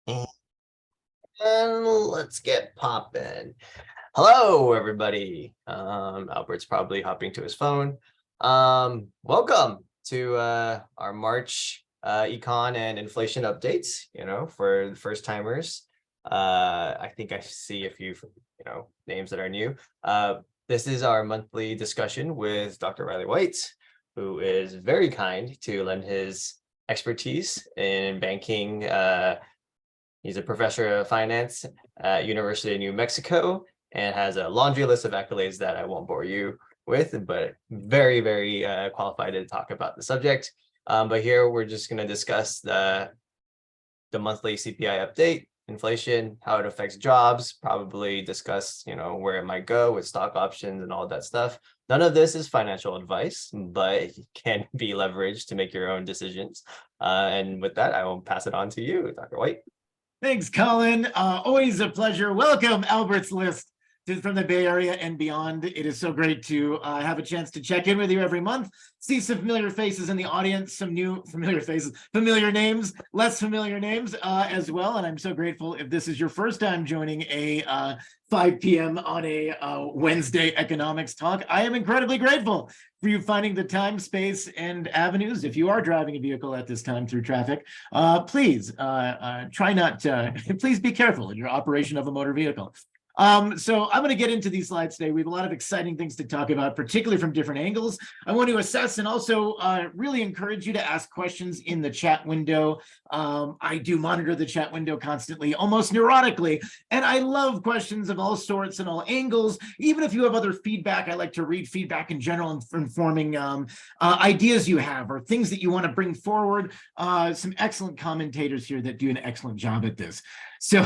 And let's get popping. Hello, everybody. Albert's probably hopping to his phone. Welcome to our March econ and inflation updates. For the first timers. I think I see a few, names that are new. This is our monthly discussion with Dr. Reilly White, who is very kind to lend his expertise in banking. He's a professor of finance at University of New Mexico and has a laundry list of accolades that I won't bore you with, but very, very qualified to talk about the subject. But here we're just going to discuss the monthly CPI update, inflation, how it affects jobs, probably discuss, where it might go with stock options and all that stuff. None of this is financial advice, but it can be leveraged to make your own decisions. And with that, I will pass it on to you, Dr. White. Thanks, Colin. Always a pleasure. Welcome, Albert's List from the Bay Area and beyond. It is so great to have a chance to check in with you every month, see some familiar faces in the audience, some new familiar faces, familiar names, less familiar names as well. And I'm so grateful if this is your first time joining a 5 p.m. on a Wednesday economics talk. I am incredibly grateful for you finding the time, space, and avenues. If you are driving a vehicle at this time through traffic, please try not to, please be careful in your operation of a motor vehicle. So I'm going to get into these slides today. We have a lot of exciting things to talk about, particularly from different angles. I want to assess and also really encourage you to ask questions in the chat window. I do monitor the chat window constantly, almost neurotically, and I love questions of all sorts and all angles. Even if you have other feedback, I like to read feedback in general and informing ideas you have or things that you want to bring forward. Some excellent commentators here that do an excellent job at this. So,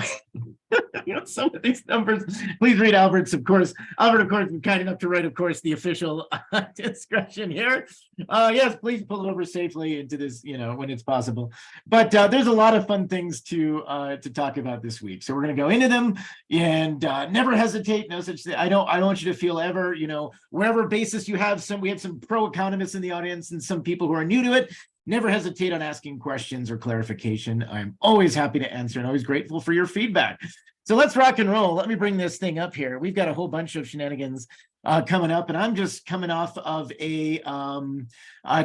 some of these numbers, please read Albert's, of course. Albert, of course, is kind enough to write, of course, the official discretion here. Yes, please pull it over safely into this, when it's possible. But there's a lot of fun things to talk about this week. So we're going to go into them and never hesitate. No such thing. I don't want you to feel ever, wherever basis you have we have some pro economists in the audience and some people who are new to it. Never hesitate on asking questions or clarification. I'm always happy to answer and always grateful for your feedback. So let's rock and roll. Let me bring this thing up here. We've got a whole bunch of shenanigans coming up, and I'm just coming off of a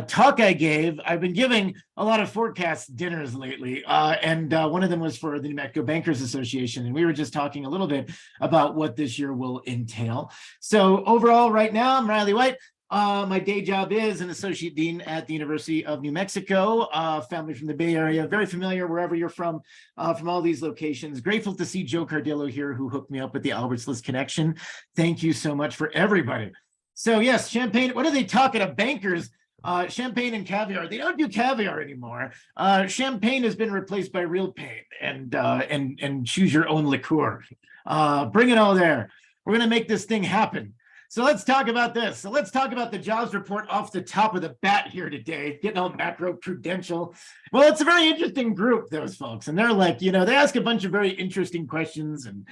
talk I gave. I've been giving a lot of forecast dinners lately, and one of them was for the New Mexico Bankers Association, and we were just talking a little bit about what this year will entail. So overall, right now, I'm Reilly White. My day job is an associate dean at the University of New Mexico, family from the Bay Area, very familiar wherever you're from all these locations. Grateful to see Joe Cardillo here, who hooked me up with the Albert's List connection. Thank you so much for everybody. So yes, champagne, what are they talking to bankers? Champagne and caviar. They don't do caviar anymore. Champagne has been replaced by real pain and choose your own liqueur. Bring it all there. We're going to make this thing happen. So let's talk about this. So let's talk about the jobs report off the top of the bat here today, getting all macro prudential. Well, it's a very interesting group, those folks. And they're like, they ask a bunch of very interesting questions. And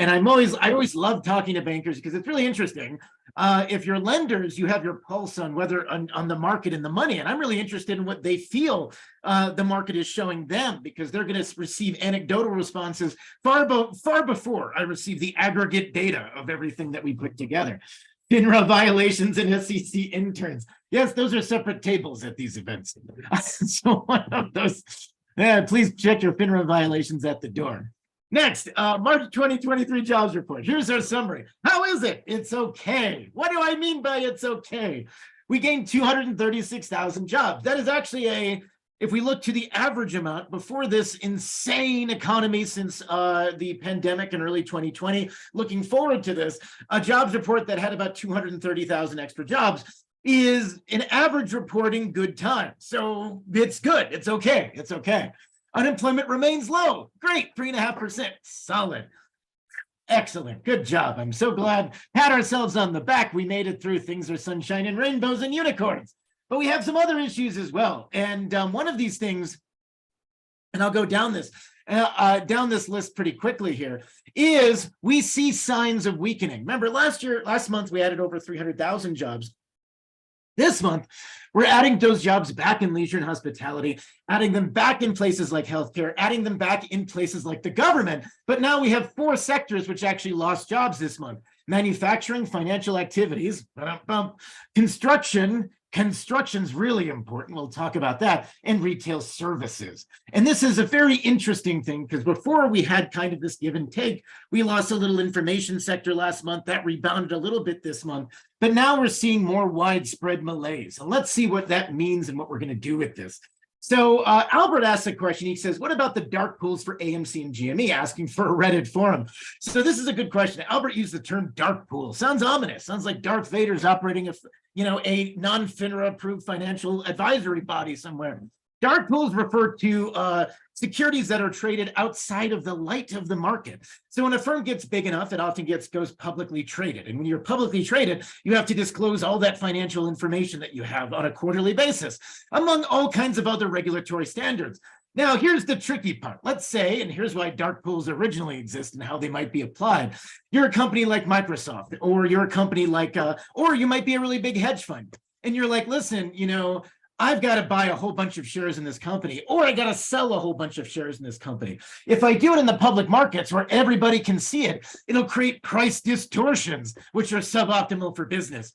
I always love talking to bankers because it's really interesting. If you're lenders, you have your pulse on whether on the market and the money. And I'm really interested in what they feel the market is showing them, because they're going to receive anecdotal responses far before I receive the aggregate data of everything that we put together. FINRA violations and SEC interns. Yes, those are separate tables at these events. So one of those, please check your FINRA violations at the door. Next, March 2023 jobs report. Here's our summary. How is it? It's okay. What do I mean by it's okay? We gained 236,000 jobs. That is actually if we look to the average amount before this insane economy since the pandemic in early 2020, looking forward to this, a jobs report that had about 230,000 extra jobs is an average reporting good time. So it's good. It's okay. It's okay. Unemployment remains low. Great, 3.5%. Solid. Excellent. Good job. I'm so glad. Pat ourselves on the back. We made it through. Things are sunshine and rainbows and unicorns. But we have some other issues as well. And one of these things, and I'll go down this list pretty quickly here, is we see signs of weakening. Remember, last month we added over 300,000 jobs. This month, we're adding those jobs back in leisure and hospitality, adding them back in places like healthcare, adding them back in places like the government. But now we have 4 sectors which actually lost jobs this month: manufacturing, financial activities, construction. Construction's really important. We'll talk about that, and retail services. And this is a very interesting thing because before we had kind of this give and take. We lost a little information sector last month that rebounded a little bit this month, but now we're seeing more widespread malaise. And let's see what that means and what we're going to do with this. So Albert asked a question. He says, what about the dark pools for AMC and GME? Asking for a Reddit forum. So this is a good question. Albert used the term dark pool. Sounds ominous. Sounds like Darth Vader's operating a non-FINRA approved financial advisory body somewhere. Dark pools refer to securities that are traded outside of the light of the market. So when a firm gets big enough, it often goes publicly traded. And when you're publicly traded, you have to disclose all that financial information that you have on a quarterly basis, among all kinds of other regulatory standards. Now, here's the tricky part. Let's say, and here's why dark pools originally exist and how they might be applied. You're a company like Microsoft, or you're a company like, or you might be a really big hedge fund. And you're like, listen, I've got to buy a whole bunch of shares in this company, or I got to sell a whole bunch of shares in this company. If I do it in the public markets where everybody can see it, it'll create price distortions, which are suboptimal for business.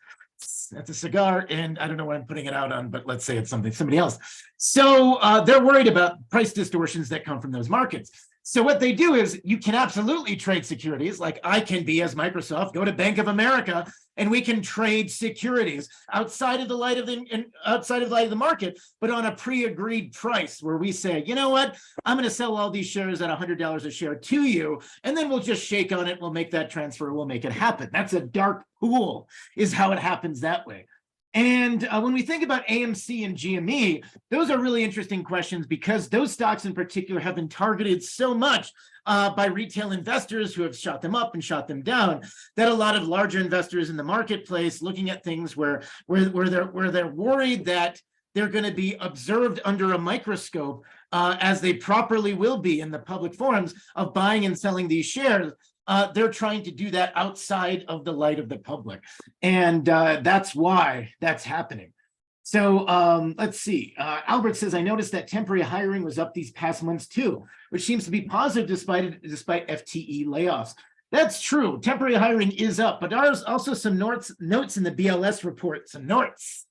That's a cigar, and I don't know what I'm putting it out on, but let's say it's somebody else. So they're worried about price distortions that come from those markets. So what they do is you can absolutely trade securities, like I can be as Microsoft, go to Bank of America, and we can trade securities outside of the light of the market, but on a pre-agreed price where we say, you know what, I'm going to sell all these shares at $100 a share to you, and then we'll just shake on it, we'll make that transfer, we'll make it happen. That's a dark pool, is how it happens that way. And when we think about AMC and GME, those are really interesting questions because those stocks in particular have been targeted so much by retail investors who have shot them up and shot them down, that a lot of larger investors in the marketplace looking at things where they're worried that they're going to be observed under a microscope, as they properly will be in the public forums of buying and selling these shares. They're trying to do that outside of the light of the public. And that's why that's happening. So let's see. Albert says, I noticed that temporary hiring was up these past months too, which seems to be positive despite FTE layoffs. That's true. Temporary hiring is up, but there's also some notes in the BLS report, some notes.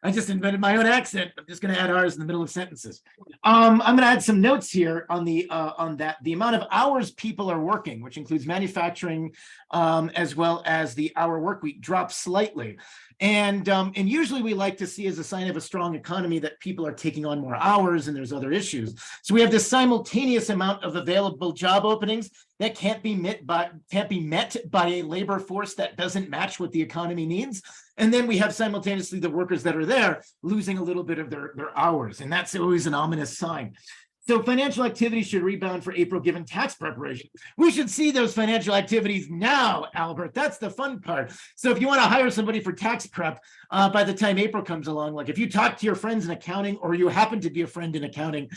I just invented my own accent. I'm just going to add R's in the middle of sentences. I'm going to add some notes here on the amount of hours people are working, which includes manufacturing, as well as the hour work week, dropped slightly. And usually we like to see as a sign of a strong economy that people are taking on more hours and there's other issues. So we have this simultaneous amount of available job openings that can't be met by a labor force that doesn't match what the economy needs. And then we have simultaneously the workers that are there losing a little bit of their hours. And that's always an ominous sign. So financial activity should rebound for April given tax preparation. We should see those financial activities now, Albert. That's the fun part. So if you want to hire somebody for tax prep by the time April comes along, like if you talk to your friends in accounting or you happen to be a friend in accounting,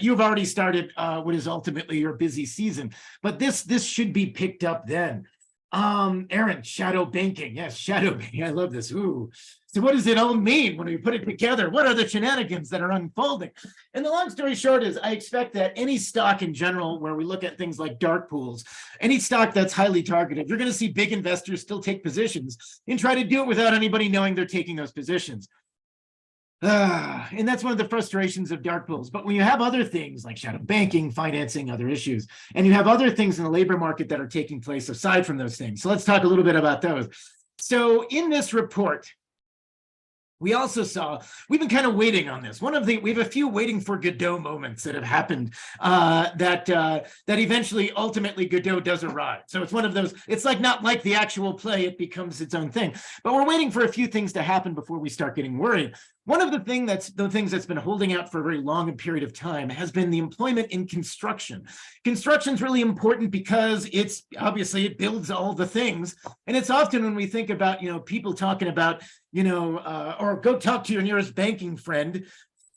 you've already started what is ultimately your busy season. But this should be picked up then. Aaron, shadow banking. Yes, shadow banking. I love this. Ooh. So what does it all mean when we put it together? What are the shenanigans that are unfolding? And the long story short is I expect that any stock in general, where we look at things like dark pools, any stock that's highly targeted, you're going to see big investors still take positions and try to do it without anybody knowing they're taking those positions. And that's one of the frustrations of dark pools. But when you have other things like shadow banking, financing, other issues, and you have other things in the labor market that are taking place aside from those things. So let's talk a little bit about those. So in this report, we also saw, we've been kind of waiting on this. We have a few waiting for Godot moments that have happened that eventually, ultimately, Godot does arrive. So it's one of those, it's like not like the actual play, it becomes its own thing. But we're waiting for a few things to happen before we start getting worried. One of the things that's been holding out for a very long period of time has been the employment in construction. Construction is really important because it's obviously it builds all the things, and it's often when we think about people talking about or go talk to your nearest banking friend.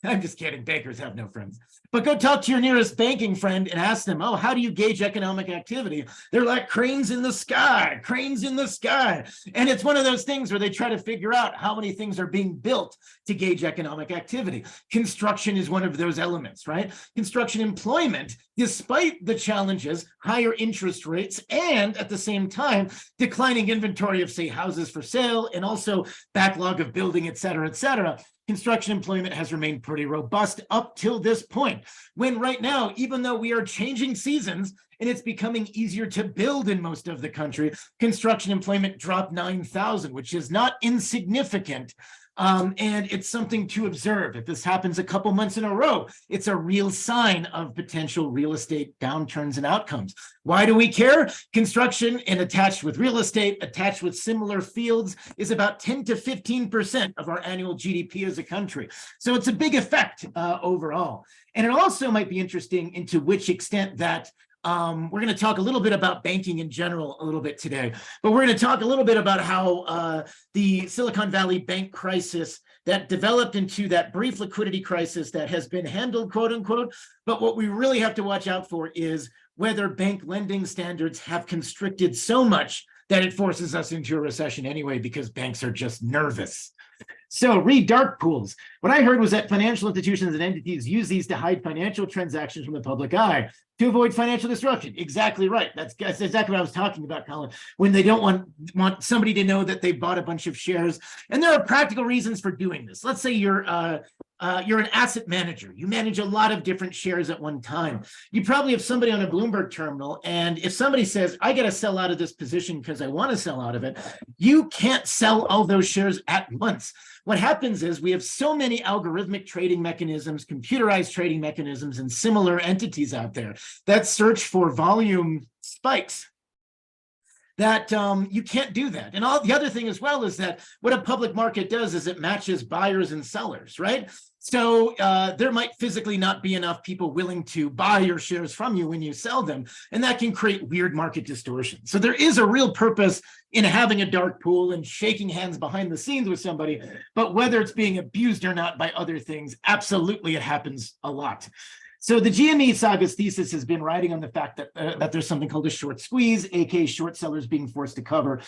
I'm just kidding. Bankers have no friends. But go talk to your nearest banking friend and ask them, oh, how do you gauge economic activity? They're like cranes in the sky, cranes in the sky. And it's one of those things where they try to figure out how many things are being built to gauge economic activity. Construction is one of those elements, right? Construction employment, despite the challenges, higher interest rates, and at the same time, declining inventory of, say, houses for sale, and also backlog of building, et cetera, et cetera. Construction employment has remained pretty robust up till this point, when right now, even though we are changing seasons and it's becoming easier to build in most of the country, construction employment dropped 9,000, which is not insignificant. And it's something to observe. If this happens a couple months in a row, it's a real sign of potential real estate downturns and outcomes. Why do we care? Construction and attached with real estate, attached with similar fields, is about 10 to 15% of our annual GDP as a country. So it's a big effect overall. And it also might be interesting into which extent that we're going to talk a little bit about banking in general a little bit today, but we're going to talk a little bit about how the Silicon Valley bank crisis that developed into that brief liquidity crisis that has been handled, quote unquote. But what we really have to watch out for is whether bank lending standards have constricted so much that it forces us into a recession anyway, because banks are just nervous. So read dark pools. What I heard was that financial institutions and entities use these to hide financial transactions from the public eye to avoid financial disruption. Exactly right. That's exactly what I was talking about, Colin. When they don't want somebody to know that they bought a bunch of shares. And there are practical reasons for doing this. Let's say you're an asset manager. You manage a lot of different shares at one time. You probably have somebody on a Bloomberg terminal, and if somebody says, I got to sell out of this position because I want to sell out of it, you can't sell all those shares at once. What happens is we have so many algorithmic trading mechanisms, computerized trading mechanisms, and similar entities out there that search for volume spikes, that you can't do that. And the other thing as well is that what a public market does is it matches buyers and sellers, right? So there might physically not be enough people willing to buy your shares from you when you sell them, and that can create weird market distortion. So there is a real purpose in having a dark pool and shaking hands behind the scenes with somebody, but whether it's being abused or not by other things, absolutely it happens a lot. So the GME saga's thesis has been riding on the fact that there's something called a short squeeze, aka short sellers being forced to cover,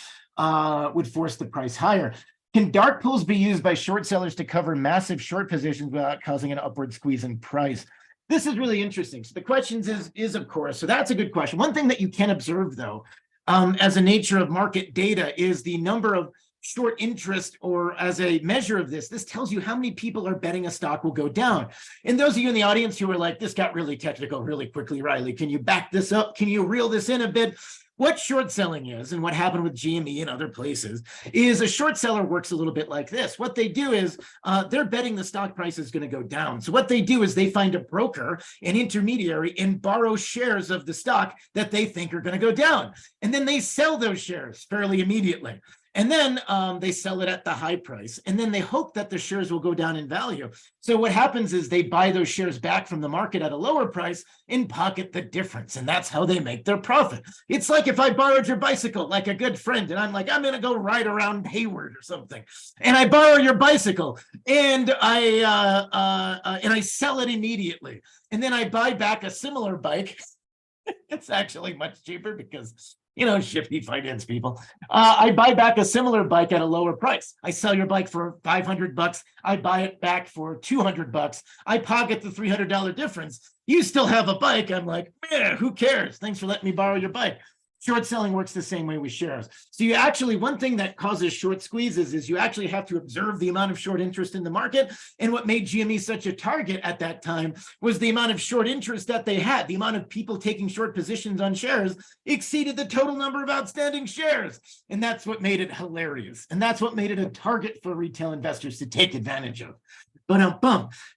would force the price higher. Can dark pools be used by short sellers to cover massive short positions without causing an upward squeeze in price? This is really interesting. So the question is of course, so that's a good question. One thing that you can observe though, as a nature of market data, is the number of short interest, or as a measure of this tells you how many people are betting a stock will go down. And those of you in the audience who are like, this got really technical really quickly, Reilly, can you back this up? Can you reel this in a bit? What short selling is, and what happened with GME and other places, is a short seller works a little bit like this. What they do is they're betting the stock price is going to go down. So what they do is they find a broker, an intermediary, and borrow shares of the stock that they think are going to go down. And then they sell those shares fairly immediately. And then they sell it at the high price, and then they hope that the shares will go down in value. So what happens is they buy those shares back from the market at a lower price and pocket the difference, and that's how they make their profit. It's like if I borrowed your bicycle, like a good friend, and I'm like, I'm going to go ride around Hayward or something, and I borrow your bicycle, and I sell it immediately, and then I buy back a similar bike. It's actually much cheaper because, you know, shifty finance people. I buy back a similar bike at a lower price. I sell your bike for $500. I buy it back for $200. I pocket the $300 difference. You still have a bike. I'm like, man, who cares? Thanks for letting me borrow your bike. Short selling works the same way with shares. So you actually, one thing that causes short squeezes is you actually have to observe the amount of short interest in the market. And what made GME such a target at that time was the amount of short interest that they had. The amount of people taking short positions on shares exceeded the total number of outstanding shares. And that's what made it hilarious. And that's what made it a target for retail investors to take advantage of. Now,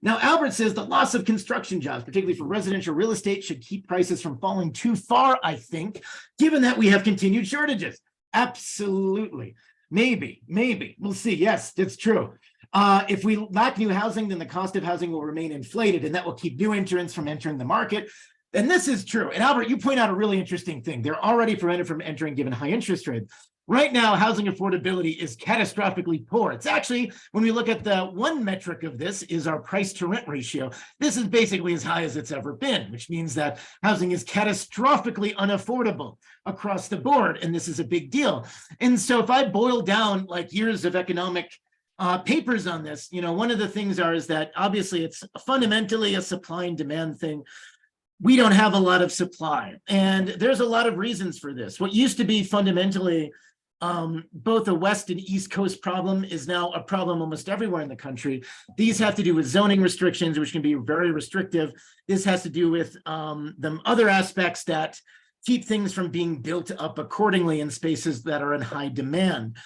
Albert says the loss of construction jobs, particularly for residential real estate, should keep prices from falling too far, I think, given that we have continued shortages. Absolutely. Maybe. We'll see. Yes, it's true. If we lack new housing, then the cost of housing will remain inflated, and that will keep new entrants from entering the market. And this is true. And Albert, you point out a really interesting thing. They're already prevented from entering given high interest rates. Right now, housing affordability is catastrophically poor. It's actually, when we look at the one metric of this is our price to rent ratio. This is basically as high as it's ever been, which means that housing is catastrophically unaffordable across the board. And this is a big deal. And so if I boil down like years of economic papers on this, one of the things is that obviously it's fundamentally a supply and demand thing. We don't have a lot of supply, and there's a lot of reasons for this. What used to be fundamentally both a West and East Coast problem is now a problem almost everywhere in the country. These have to do with zoning restrictions, which can be very restrictive. This has to do with the other aspects that keep things from being built up accordingly in spaces that are in high demand.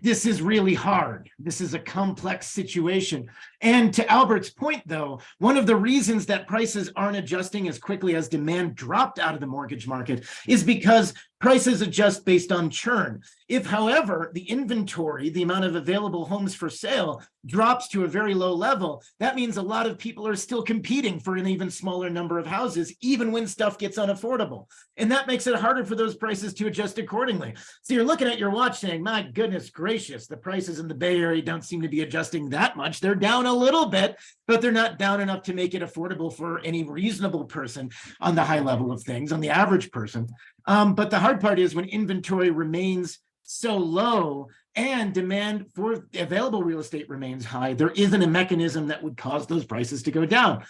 This is really hard. This is a complex situation. And to Albert's point, though, one of the reasons that prices aren't adjusting as quickly as demand dropped out of the mortgage market is because prices adjust based on churn. If, however, the inventory, the amount of available homes for sale, drops to a very low level, that means a lot of people are still competing for an even smaller number of houses, even when stuff gets unaffordable. And that makes it harder for those prices to adjust accordingly. So you're looking at your watch saying, my goodness gracious, the prices in the Bay Area don't seem to be adjusting that much. They're down a little bit, but they're not down enough to make it affordable for any reasonable person on the high level of things, on the average person. But the hard part is when inventory remains so low and demand for available real estate remains high, there isn't a mechanism that would cause those prices to go down.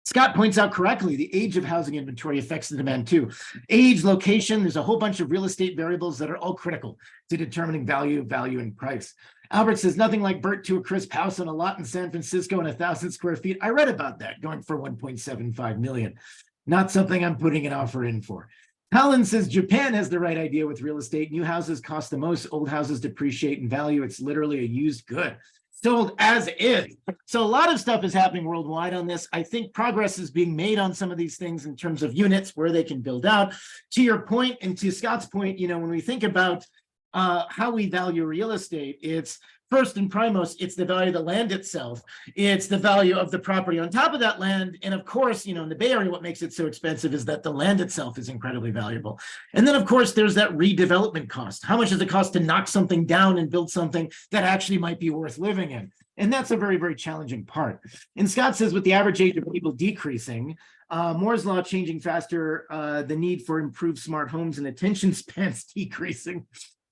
Scott points out correctly, the age of housing inventory affects the demand too. Age, location, there's a whole bunch of real estate variables that are all critical to determining value, and price. Albert says, nothing like Bert to a crisp house on a lot in San Francisco and 1,000 square feet. I read about that, going for 1.75 million. Not something I'm putting an offer in for. Colin says, Japan has the right idea with real estate. New houses cost the most, old houses depreciate in value. It's literally a used good. Sold as is. So a lot of stuff is happening worldwide on this. I think progress is being made on some of these things in terms of units where they can build out. To your point, and to Scott's point, when we think about how we value real estate, it's first and foremost, it's the value of the land itself. It's the value of the property on top of that land. And of course, in the Bay Area, what makes it so expensive is that the land itself is incredibly valuable. And then, of course, there's that redevelopment cost. How much does it cost to knock something down and build something that actually might be worth living in? And that's a very, very challenging part. And Scott says, with the average age of people decreasing, Moore's law changing faster, the need for improved smart homes and attention spans decreasing.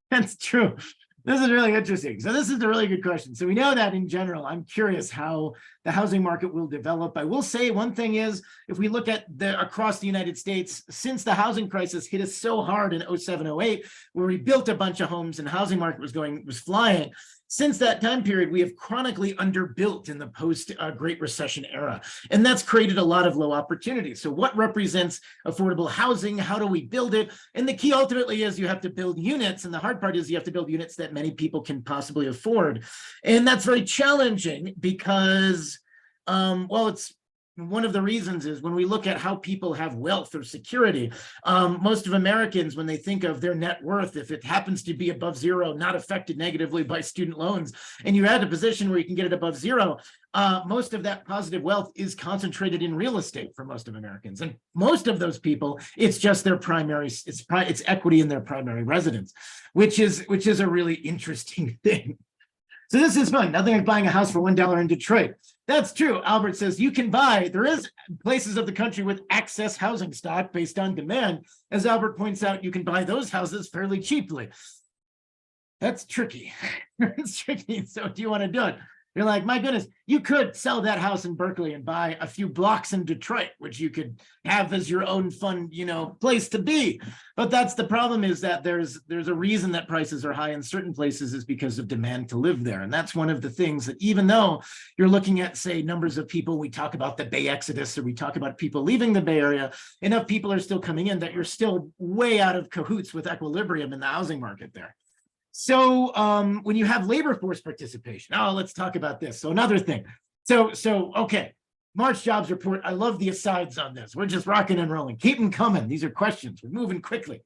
That's true. This is really interesting. So this is a really good question. So we know that in general, I'm curious how the housing market will develop. I will say one thing is, if we look at across the United States, since the housing crisis hit us so hard in 07, 08, where we built a bunch of homes and the housing market was flying, since that time period, we have chronically underbuilt in the post-Great Recession era, and that's created a lot of low opportunities. So what represents affordable housing? How do we build it? And the key ultimately is you have to build units, and the hard part is you have to build units that many people can possibly afford. And that's very challenging because, it's one of the reasons is when we look at how people have wealth or security, most of Americans, when they think of their net worth, if it happens to be above zero, not affected negatively by student loans, and you're at a position where you can get it above zero, most of that positive wealth is concentrated in real estate for most of Americans. And most of those people, it's just their it's equity in their primary residence, which is a really interesting thing. So this is fun. Nothing like buying a house for $1 in Detroit. That's true. Albert says there is places of the country with excess housing stock based on demand. As Albert points out, you can buy those houses fairly cheaply. That's tricky. It's tricky. So do you want to do it? You're like, my goodness, you could sell that house in Berkeley and buy a few blocks in Detroit, which you could have as your own fun, place to be. But that's the problem, is that there's a reason that prices are high in certain places is because of demand to live there. And that's one of the things that, even though you're looking at, say, numbers of people, we talk about the Bay Exodus, or we talk about people leaving the Bay Area, enough people are still coming in that you're still way out of cahoots with equilibrium in the housing market there. So when you have labor force participation, let's talk about this. So another thing. So okay, March jobs report. I love the asides on this. We're just rocking and rolling. Keep them coming. These are questions. We're moving quickly.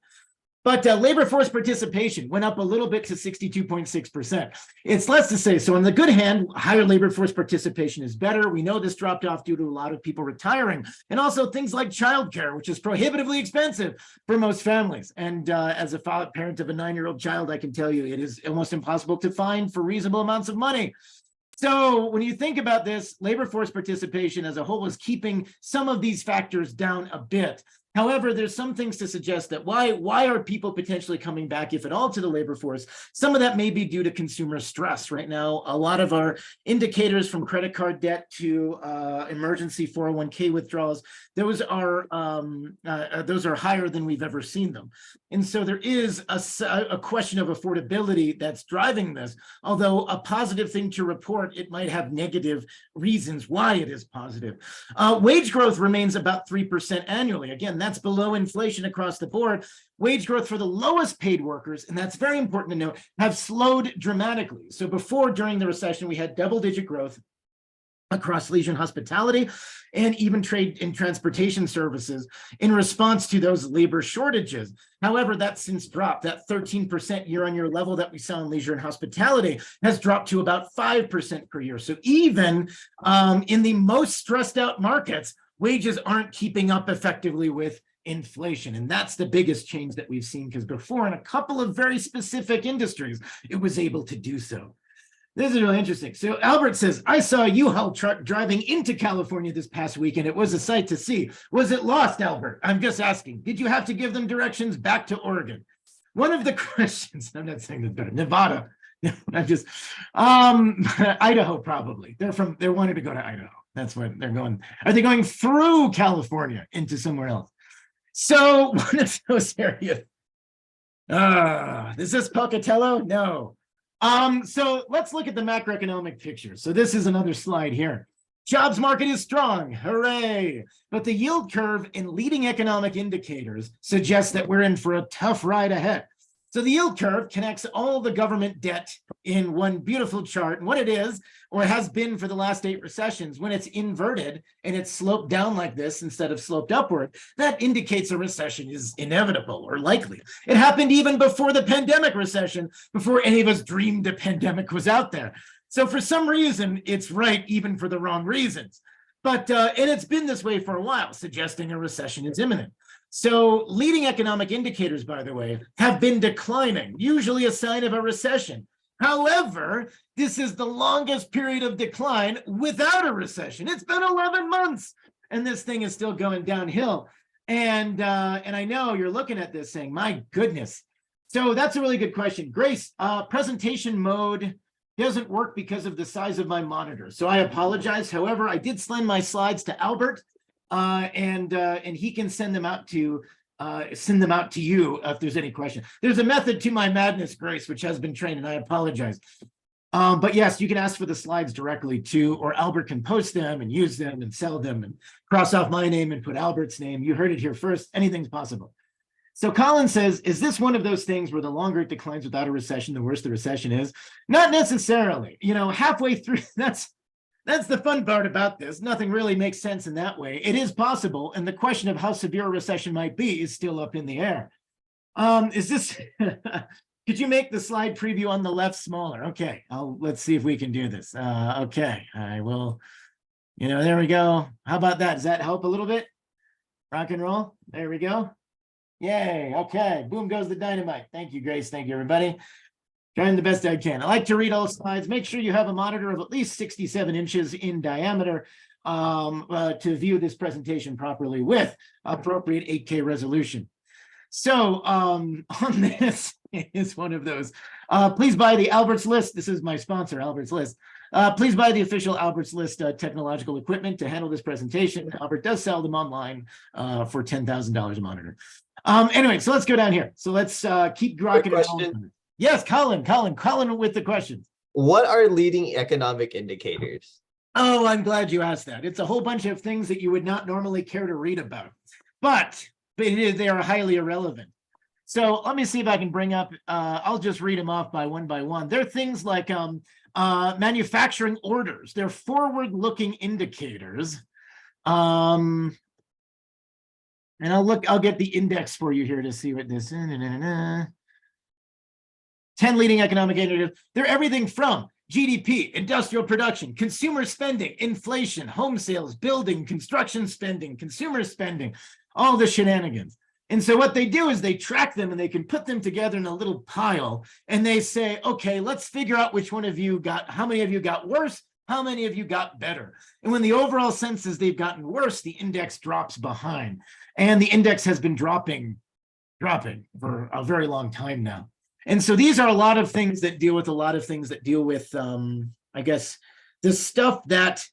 But labor force participation went up a little bit to 62.6%. It's less to say. So on the good hand, higher labor force participation is better. We know this dropped off due to a lot of people retiring, and also things like childcare, which is prohibitively expensive for most families. And as a parent of a 9-year-old child, I can tell you it is almost impossible to find for reasonable amounts of money. So when you think about this, labor force participation as a whole is keeping some of these factors down a bit. However, there's some things to suggest that why are people potentially coming back, if at all, to the labor force? Some of that may be due to consumer stress. Right now, a lot of our indicators, from credit card debt to emergency 401k withdrawals, those are higher than we've ever seen them. And so there is a question of affordability that's driving this. Although a positive thing to report, it might have negative reasons why it is positive. Wage growth remains about 3% annually. Again, that's below inflation across the board. Wage growth for the lowest paid workers, and that's very important to note, have slowed dramatically. So before, during the recession, we had double-digit growth across leisure and hospitality, and even trade and transportation services in response to those labor shortages. However, that's since dropped. That 13% year-on-year level that we saw in leisure and hospitality has dropped to about 5% per year. So even in the most stressed out markets, wages aren't keeping up effectively with inflation. And that's the biggest change that we've seen, because before, in a couple of very specific industries, it was able to do so. This is really interesting. So Albert says, I saw a U-Haul truck driving into California this past week, and it was a sight to see. Was it lost, Albert? I'm just asking. Did you have to give them directions back to Oregon? One of the questions, I'm not saying that's better, Nevada. I'm just, Idaho probably. They're wanting to go to Idaho. That's what they're going. Are they going through California into somewhere else? So one of those areas. Is this Pocatello? No. So let's look at the macroeconomic picture. So this is another slide here. Jobs market is strong, hooray. But the yield curve and leading economic indicators suggest that we're in for a tough ride ahead. So the yield curve connects all the government debt in one beautiful chart. And what it is, or has been for the last 8 recessions, when it's inverted and it's sloped down like this instead of sloped upward, that indicates a recession is inevitable or likely. It happened even before the pandemic recession, before any of us dreamed a pandemic was out there. So for some reason, it's right, even for the wrong reasons. But and it's been this way for a while, suggesting a recession is imminent. So leading economic indicators, by the way, have been declining, usually a sign of a recession. However, this is the longest period of decline without a recession. It's been 11 months, and this thing is still going downhill. And I know you're looking at this saying, my goodness. So that's a really good question. Grace, presentation mode doesn't work because of the size of my monitor. So I apologize. However, I did send my slides to Albert. And he can send them out to you if there's any question. There's a method to my madness, Grace, which has been trained, and I apologize. But yes, you can ask for the slides directly too, or Albert can post them and use them and sell them and cross off my name and put Albert's name. You heard it here first. Anything's possible. So Colin says, is this one of those things where the longer it declines without a recession, the worse the recession is? Not necessarily. You know, halfway through, that's the fun part about this. Nothing really makes sense in that way. It is possible, and the question of how severe a recession might be is still up in the air. Is this, could you make the slide preview on the left smaller? Okay, let's see if we can do this. Okay, I will, there we go. How about that? Does that help a little bit? Rock and roll, there we go. Yay, okay, boom goes the dynamite. Thank you, Grace, thank you, everybody. Trying the best I can. I like to read all slides. Make sure you have a monitor of at least 67 inches in diameter to view this presentation properly with appropriate 8K resolution. So on this is one of those. Please buy the Albert's List. This is my sponsor, Albert's List. Please buy the official Albert's List technological equipment to handle this presentation. Albert does sell them online for $10,000 a monitor. Anyway, so let's go down here. So let's keep rocking it on. Yes, Colin with the questions. What are leading economic indicators? Oh, I'm glad you asked that. It's a whole bunch of things that you would not normally care to read about, but they are highly irrelevant. So let me see if I can bring up, I'll just read them off by one. They're things like manufacturing orders. They're forward-looking indicators. And I'll get the index for you here to see what this is. 10 leading economic indicators. They're everything from GDP, industrial production, consumer spending, inflation, home sales, building, construction spending, consumer spending, all the shenanigans. And so what they do is they track them and they can put them together in a little pile. And they say, okay, let's figure out which one of you got, how many of you got worse, how many of you got better. And when the overall sense is they've gotten worse, the index drops behind. And the index has been dropping for a very long time now. And so these are a lot of things that deal with I guess, the stuff that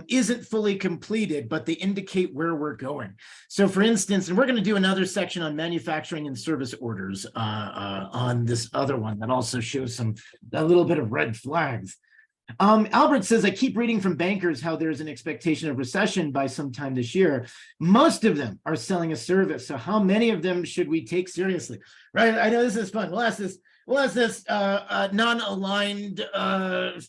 isn't fully completed, but they indicate where we're going. So for instance, and we're going to do another section on manufacturing and service orders on this other one that also shows a little bit of red flags. Albert says, I keep reading from bankers how there's an expectation of recession by sometime this year. Most of them are selling a service. So how many of them should we take seriously? Right. I know this is fun. We'll ask this non-aligned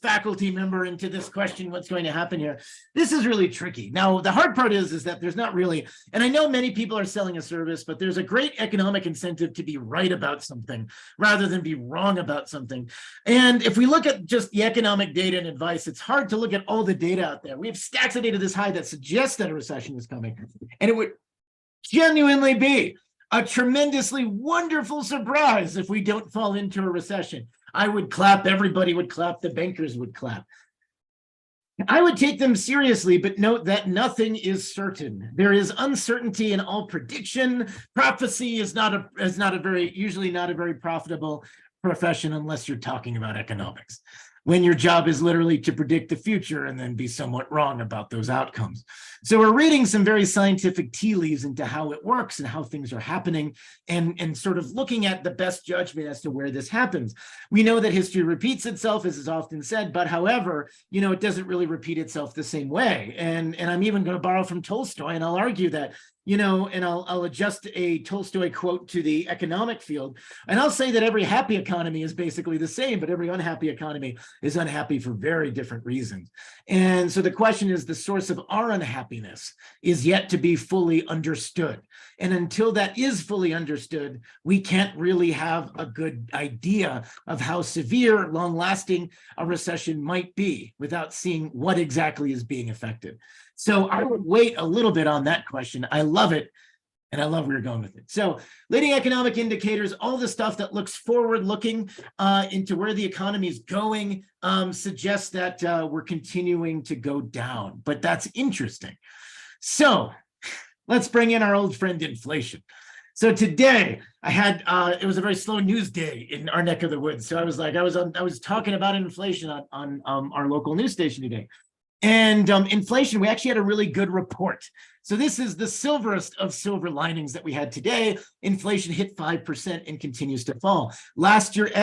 faculty member into this question, what's going to happen here. This is really tricky. Now, the hard part is that there's not really, and I know many people are selling a service, but there's a great economic incentive to be right about something rather than be wrong about something. And if we look at just the economic data and advice, it's hard to look at all the data out there. We have stacks of data this high that suggests that a recession is coming. And it would genuinely be a tremendously wonderful surprise if we don't fall into a recession. I would clap, everybody would clap, the bankers would clap. I would take them seriously, but note that nothing is certain. There is uncertainty in all prediction. Prophecy is usually not a very profitable profession unless you're talking about economics, when your job is literally to predict the future and then be somewhat wrong about those outcomes. So we're reading some very scientific tea leaves into how it works and how things are happening and sort of looking at the best judgment as to where this happens. We know that history repeats itself, as is often said, but however, it doesn't really repeat itself the same way. And I'm even going to borrow from Tolstoy, and I'll argue that and I'll adjust a Tolstoy quote to the economic field. And I'll say that every happy economy is basically the same, but every unhappy economy is unhappy for very different reasons. And so the question is, the source of our unhappiness is yet to be fully understood. And until that is fully understood, we can't really have a good idea of how severe, long-lasting a recession might be without seeing what exactly is being affected. So I would wait a little bit on that question. I love it, and I love where you're going with it. So leading economic indicators, all the stuff that looks forward-looking into where the economy is going suggests that we're continuing to go down, but that's interesting. So let's bring in our old friend inflation. So today I had it was a very slow news day in our neck of the woods. So I was talking about inflation on our local news station today. And inflation, we actually had a really good report. So this is the silverest of silver linings that we had today. Inflation hit 5% and continues to fall. Last month, it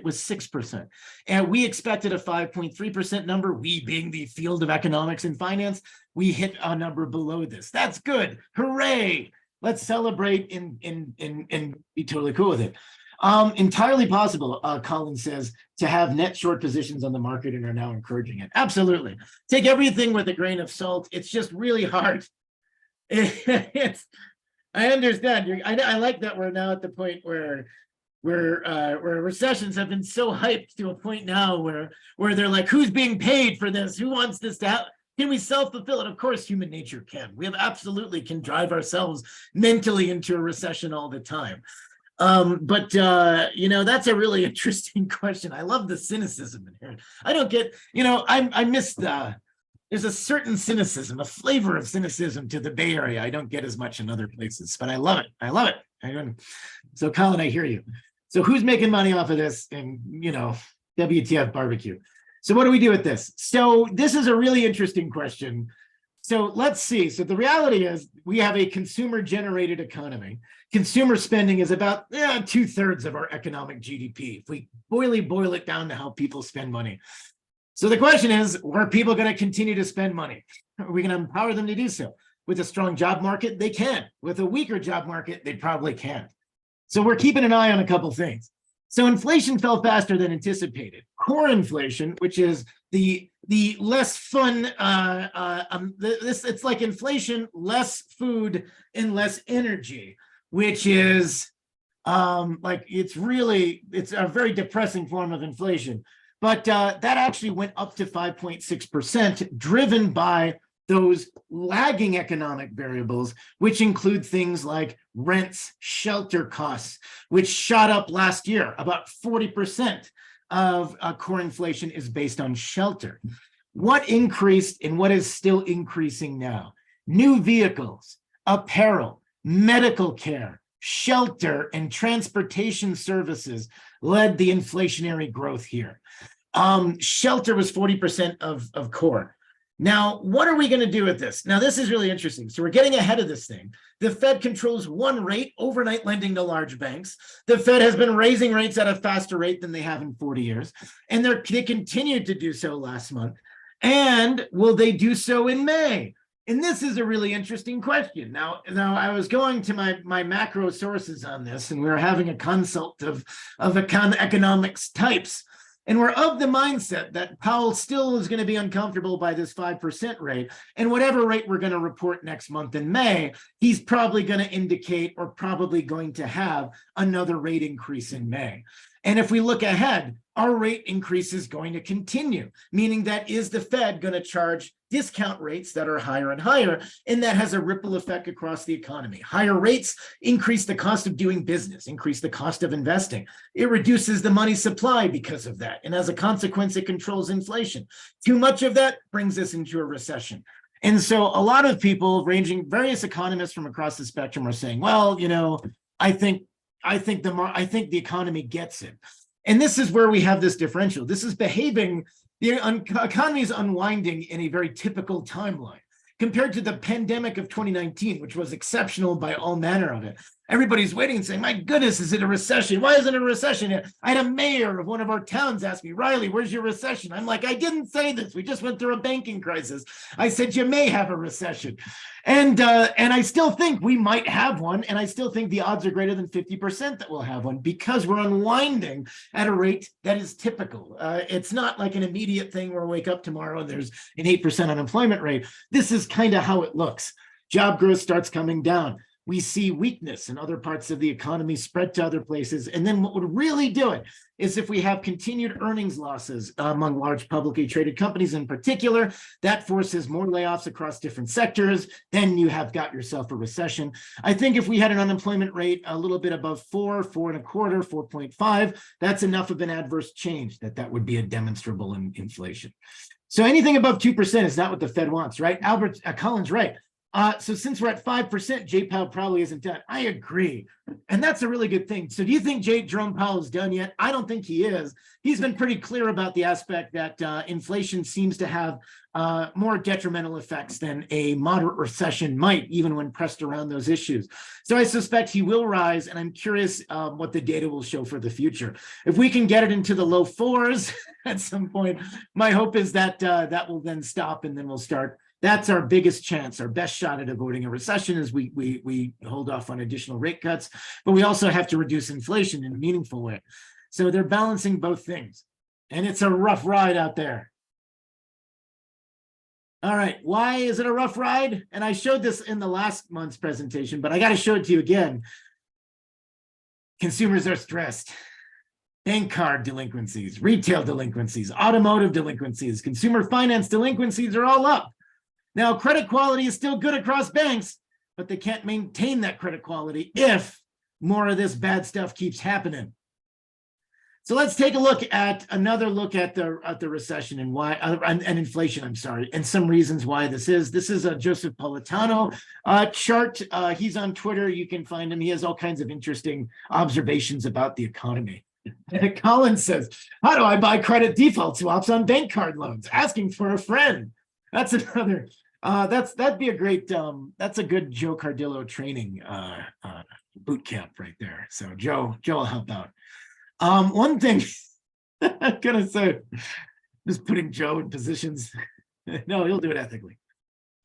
was 6%. And we expected a 5.3% number. We, being the field of economics and finance, we hit a number below this. That's good. Hooray. Let's celebrate and be totally cool with it. Entirely possible, Colin says, to have net short positions on the market and are now encouraging it. Absolutely. Take everything with a grain of salt. It's just really hard. I understand. I like that we're now at the point where recessions have been so hyped to a point now where they're like, who's being paid for this? Who wants this to happen? Can we self-fulfill it? Of course, human nature can. We absolutely can drive ourselves mentally into a recession all the time. But that's a really interesting question. I love the cynicism in here. I don't get, I miss there's a certain cynicism, a flavor of cynicism to the Bay Area. I don't get as much in other places, but I love it. I love it. So Colin, I hear you. So who's making money off of this? And, WTF barbecue. So what do we do with this? So this is a really interesting question. So let's see. So the reality is we have a consumer-generated economy. Consumer spending is about 2/3 of our economic GDP. If we boil it down to how people spend money. So the question is, are people going to continue to spend money? Are we going to empower them to do so? With a strong job market, they can. With a weaker job market, they probably can't. So we're keeping an eye on a couple things. So inflation fell faster than anticipated. Core inflation, which is the less fun, it's like inflation, less food and less energy, which is like it's a very depressing form of inflation. But that actually went up to 5.6%, driven by those lagging economic variables, which include things like rents, shelter costs, which shot up last year. About 40% of core inflation is based on shelter. What increased and what is still increasing now? New vehicles, apparel, medical care, shelter, and transportation services led the inflationary growth here. Shelter was 40% of core. Now, what are we going to do with this? Now, this is really interesting. So we're getting ahead of this thing. The Fed controls one rate, overnight lending to large banks. The Fed has been raising rates at a faster rate than they have in 40 years. And they continued to do so last month. And will they do so in May? And this is a really interesting question. Now I was going to my macro sources on this, and we were having a consult of economics types. And we're of the mindset that Powell still is going to be uncomfortable by this 5% rate. And whatever rate we're going to report next month in May, he's probably going to indicate or probably going to have another rate increase in May. And if we look ahead, our rate increase is going to continue, meaning that is the Fed going to charge discount rates that are higher and higher, and that has a ripple effect across the economy. Higher rates increase the cost of doing business, increase the cost of investing. It reduces the money supply because of that, and as a consequence, it controls inflation. Too much of that brings us into a recession. And so a lot of people, ranging various economists from across the spectrum, are saying, well, I think the economy gets it. And this is where we have this differential. This is behaving, the economy is unwinding in a very typical timeline compared to the pandemic of 2019, which was exceptional by all manner of it. Everybody's waiting and saying, my goodness, is it a recession? Why isn't it a recession yet? I had a mayor of one of our towns ask me, Reilly, where's your recession? I'm like, I didn't say this. We just went through a banking crisis. I said, you may have a recession. And I still think we might have one. And I still think the odds are greater than 50% that we'll have one because we're unwinding at a rate that is typical. It's not like an immediate thing where we wake up tomorrow and there's an 8% unemployment rate. This is kind of how it looks. Job growth starts coming down. We see weakness in other parts of the economy spread to other places. And then what would really do it is if we have continued earnings losses among large publicly traded companies in particular, that forces more layoffs across different sectors, then you have got yourself a recession. I think if we had an unemployment rate a little bit above 4, 4.25, 4.5, that's enough of an adverse change that would be a demonstrable inflation. So anything above 2% is not what the Fed wants, right? Albert Collins, right? So since we're at 5%, Jay Powell probably isn't done. I agree. And that's a really good thing. So do you think Jerome Powell is done yet? I don't think he is. He's been pretty clear about the aspect that inflation seems to have more detrimental effects than a moderate recession might, even when pressed around those issues. So I suspect he will rise, and I'm curious what the data will show for the future. If we can get it into the low 4s at some point, my hope is that that will then stop, and then we'll start. That's our biggest chance, our best shot at avoiding a recession is we hold off on additional rate cuts, but we also have to reduce inflation in a meaningful way. So they're balancing both things, and it's a rough ride out there. All right, why is it a rough ride? And I showed this in the last month's presentation, but I got to show it to you again. Consumers are stressed. Bank card delinquencies, retail delinquencies, automotive delinquencies, consumer finance delinquencies are all up. Now, credit quality is still good across banks, but they can't maintain that credit quality if more of this bad stuff keeps happening. So let's take another look at the recession and why, and inflation, I'm sorry, and some reasons why this is. This is a Joseph Politano chart. He's on Twitter. You can find him. He has all kinds of interesting observations about the economy. Collins says, how do I buy credit default swaps on bank card loans? Asking for a friend. That's another, that'd be a great, that's a good Joe Cardillo training boot camp right there. So Joe will help out. One thing I'm gonna say, just putting Joe in positions. No, he'll do it ethically.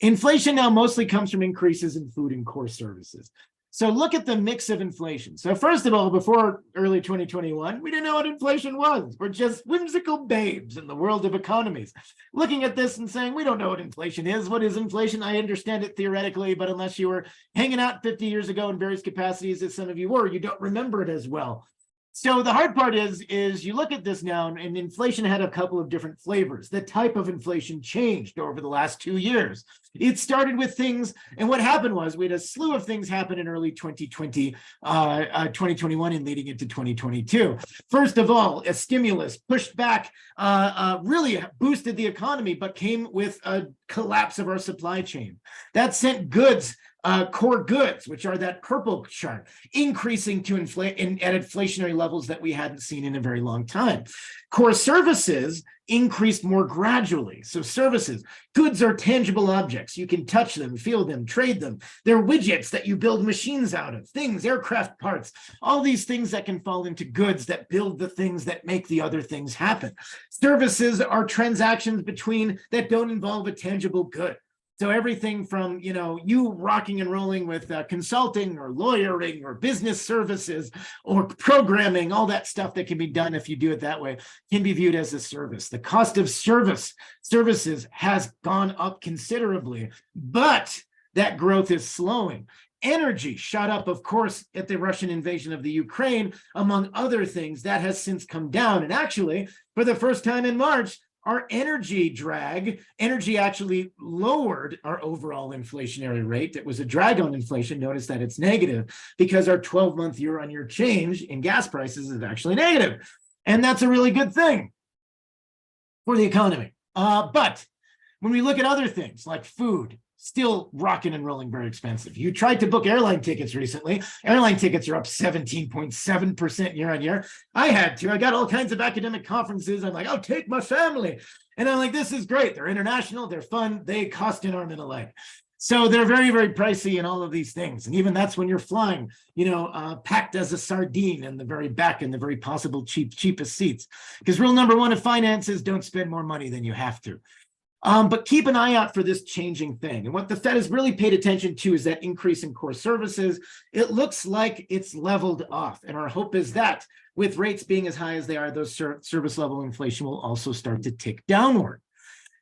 Inflation now mostly comes from increases in food and core services. So look at the mix of inflation. So first of all, before early 2021, we didn't know what inflation was. We're just whimsical babes in the world of economies. Looking at this and saying, we don't know what inflation is. What is inflation? I understand it theoretically, but unless you were hanging out 50 years ago in various capacities, as some of you were, you don't remember it as well. So the hard part is you look at this now, and inflation had a couple of different flavors. The type of inflation changed over the last 2 years. It started with things, and what happened was we had a slew of things happen in early 2020, 2021 and leading into 2022. First of all, a stimulus pushed back, really boosted the economy, but came with a collapse of our supply chain. That sent goods, core goods, which are that purple chart, increasing to at inflationary levels that we hadn't seen in a very long time. Core services increased more gradually. So services, goods are tangible objects. You can touch them, feel them, trade them. They're widgets that you build machines out of, things, aircraft parts, all these things that can fall into goods that build the things that make the other things happen. Services are transactions between that don't involve a tangible good. So everything from, you rocking and rolling with consulting or lawyering or business services or programming, all that stuff that can be done if you do it that way can be viewed as a service. The cost of services has gone up considerably, but that growth is slowing. Energy shot up, of course, at the Russian invasion of the Ukraine, among other things. That has since come down. And actually, for the first time in March, our energy actually lowered our overall inflationary rate. It was a drag on inflation. Notice that it's negative because our 12-month year-on-year change in gas prices is actually negative. And that's a really good thing for the economy. But when we look at other things like food, still rocking and rolling, very expensive. You tried to book airline tickets recently. Airline tickets are up 17.7% year on year. I had to. I got all kinds of academic conferences. I'm like, I'll take my family. And I'm like, this is great. They're international. They're fun. They cost an arm and a leg. So they're very, very pricey and all of these things. And even that's when you're flying, packed as a sardine in the very back in the very possible cheapest seats. Because rule number one of finance is don't spend more money than you have to. But keep an eye out for this changing thing. And what the Fed has really paid attention to is that increase in core services. It looks like it's leveled off. And our hope is that with rates being as high as they are, those service level inflation will also start to tick downward.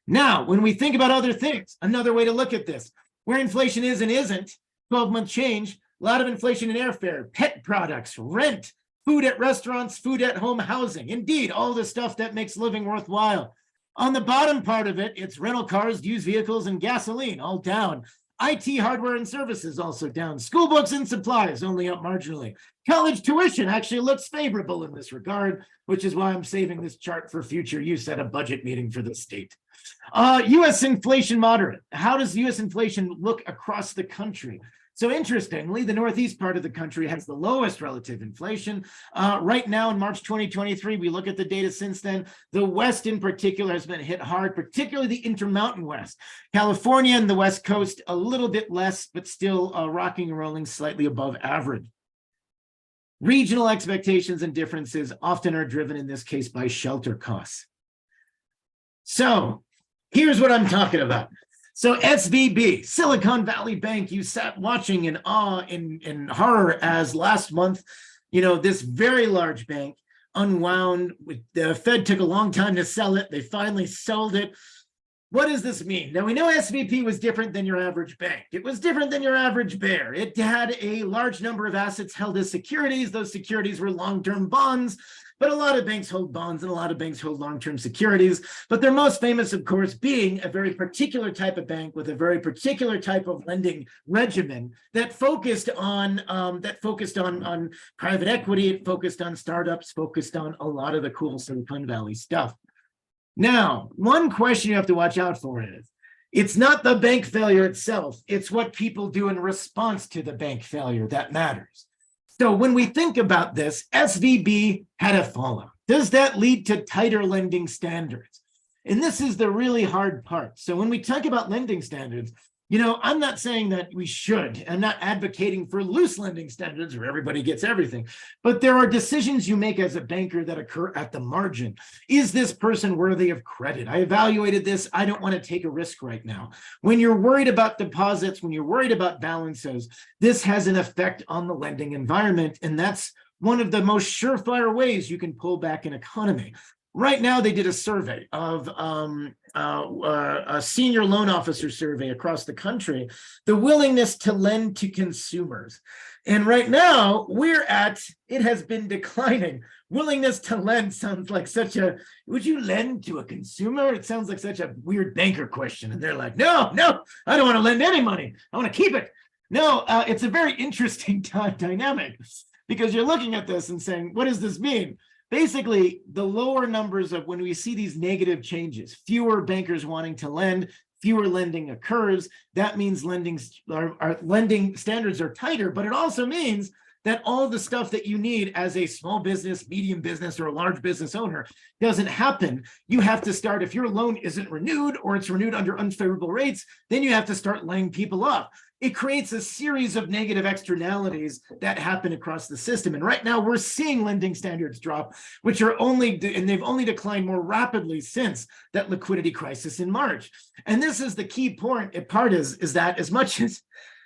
Now, when we think about other things, another way to look at this, where inflation is and isn't, 12-month change, a lot of inflation in airfare, pet products, rent, food at restaurants, food at home, housing. Indeed, all the stuff that makes living worthwhile. On the bottom part of it, it's rental cars, used vehicles, and gasoline, all down. IT hardware and services also down. School books and supplies only up marginally. College tuition actually looks favorable in this regard, which is why I'm saving this chart for future use at a budget meeting for the state. U.S. inflation moderate. How does U.S. inflation look across the country? So interestingly, the Northeast part of the country has the lowest relative inflation. Right now in March 2023, we look at the data since then, the West in particular has been hit hard, particularly the Intermountain West. California and the West Coast, a little bit less, but still rocking and rolling slightly above average. Regional expectations and differences often are driven in this case by shelter costs. So here's what I'm talking about. So SVB, Silicon Valley Bank, you sat watching in awe and horror as last month, this very large bank unwound. The Fed took a long time to sell it. They finally sold it. What does this mean? Now, we know SVB was different than your average bank. It was different than your average bear. It had a large number of assets held as securities. Those securities were long-term bonds. But a lot of banks hold bonds and a lot of banks hold long-term securities. But they're most famous, of course, being a very particular type of bank with a very particular type of lending regimen that focused on private equity, it focused on startups, focused on a lot of the cool Silicon Valley stuff. Now, one question you have to watch out for is, it's not the bank failure itself, it's what people do in response to the bank failure that matters. So when we think about this, SVB had a fallout. Does that lead to tighter lending standards? And this is the really hard part. So when we talk about lending standards, I'm not saying that we should. I'm not advocating for loose lending standards where everybody gets everything. But there are decisions you make as a banker that occur at the margin. Is this person worthy of credit? I evaluated this. I don't want to take a risk right now. When you're worried about deposits, when you're worried about balances, this has an effect on the lending environment. And that's one of the most surefire ways you can pull back an economy. Right now, they did a survey of a senior loan officer survey across the country, the willingness to lend to consumers. And right now, it has been declining. Willingness to lend sounds like would you lend to a consumer? It sounds like such a weird banker question. And they're like, no, I don't want to lend any money. I want to keep it. No, it's a very interesting dynamic because you're looking at this and saying, what does this mean? Basically, the lower numbers of when we see these negative changes, fewer bankers wanting to lend, fewer lending occurs. That means lending standards are tighter, but it also means that all the stuff that you need as a small business, medium business, or a large business owner doesn't happen. You have to start, if your loan isn't renewed or it's renewed under unfavorable rates, then you have to start laying people off. It creates a series of negative externalities that happen across the system. And right now we're seeing lending standards drop, which are they've only declined more rapidly since that liquidity crisis in March. And this is the key part is that as much as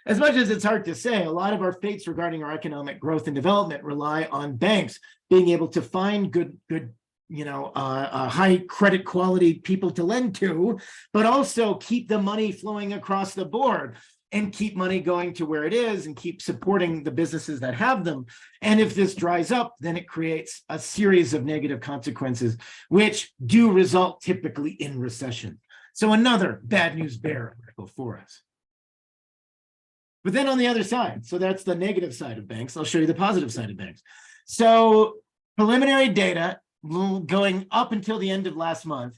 it's hard to say, a lot of our fates regarding our economic growth and development rely on banks being able to find good high credit quality people to lend to, but also keep the money flowing across the board and keep money going to where it is and keep supporting the businesses that have them. And if this dries up, then it creates a series of negative consequences, which do result typically in recession. So another bad news bear article for us. But then on the other side, so that's the negative side of banks. I'll show you the positive side of banks. So preliminary data going up until the end of last month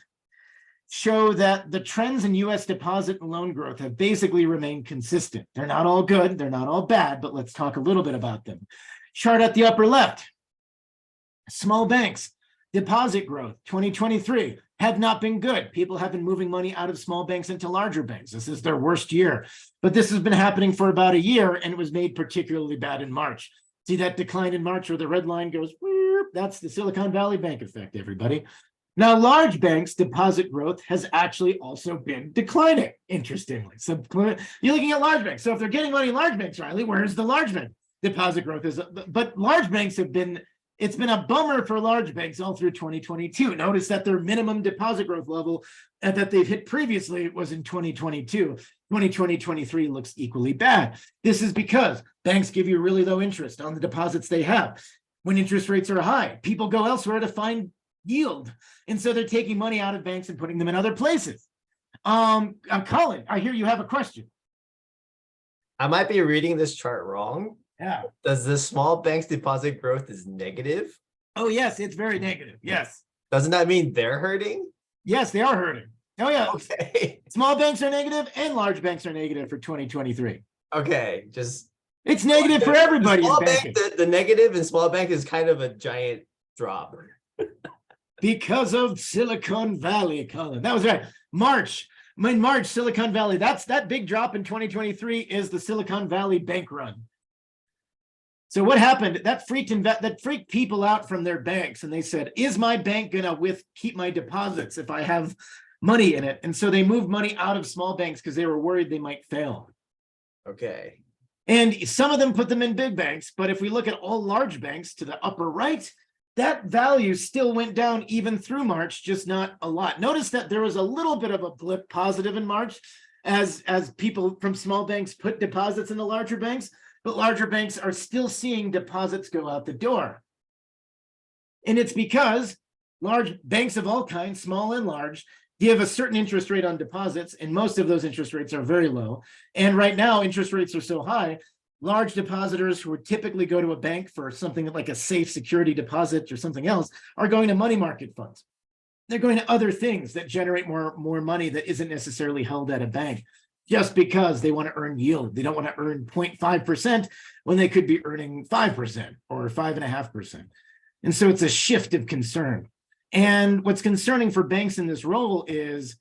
show that the trends in U.S. deposit and loan growth have basically remained consistent. They're not all good, they're not all bad, but let's talk a little bit about them. Chart at the upper left, small banks, deposit growth, 2023, have not been good. People have been moving money out of small banks into larger banks. This is their worst year, but this has been happening for about a year, and it was made particularly bad in March. See that decline in March where the red line goes, that's the Silicon Valley Bank effect, everybody. Now, large banks' deposit growth has actually also been declining, interestingly. So you're looking at large banks. So if they're getting money in large banks, Reilly, where's the large bank deposit growth? But large banks it's been a bummer for large banks all through 2022. Notice that their minimum deposit growth level that they've hit previously was in 2022. 2023 looks equally bad. This is because banks give you really low interest on the deposits they have. When interest rates are high, people go elsewhere to find yield. And so they're taking money out of banks and putting them in other places. Colin, I hear you have a question. I might be reading this chart wrong. Yeah. Does the small bank's deposit growth is negative? Oh, yes, it's very negative. Yes. Doesn't that mean they're hurting? Yes, they are hurting. Oh, yeah. Okay. Small banks are negative and large banks are negative for 2023. Okay, it's negative for everybody in banking. The negative in small bank is kind of a giant drop. Because of Silicon Valley, Colin. That was right. In March, Silicon Valley, that big drop in 2023 is the Silicon Valley bank run. So what happened? That freaked people out from their banks, and they said, is my bank gonna keep my deposits if I have money in it? And so they moved money out of small banks because they were worried they might fail. Okay. And some of them put them in big banks, but if we look at all large banks to the upper right, that value still went down even through March, just not a lot. Notice that there was a little bit of a blip positive in March as people from small banks put deposits in the larger banks, but larger banks are still seeing deposits go out the door. And it's because large banks of all kinds, small and large, give a certain interest rate on deposits, and most of those interest rates are very low. And right now, interest rates are so high, large depositors who would typically go to a bank for something like a safe security deposit or something else are going to money market funds. They're going to other things that generate more money that isn't necessarily held at a bank just because they want to earn yield. They don't want to earn 0.5% when they could be earning 5% or 5.5%. And so it's a shift of concern. And what's concerning for banks in this role is,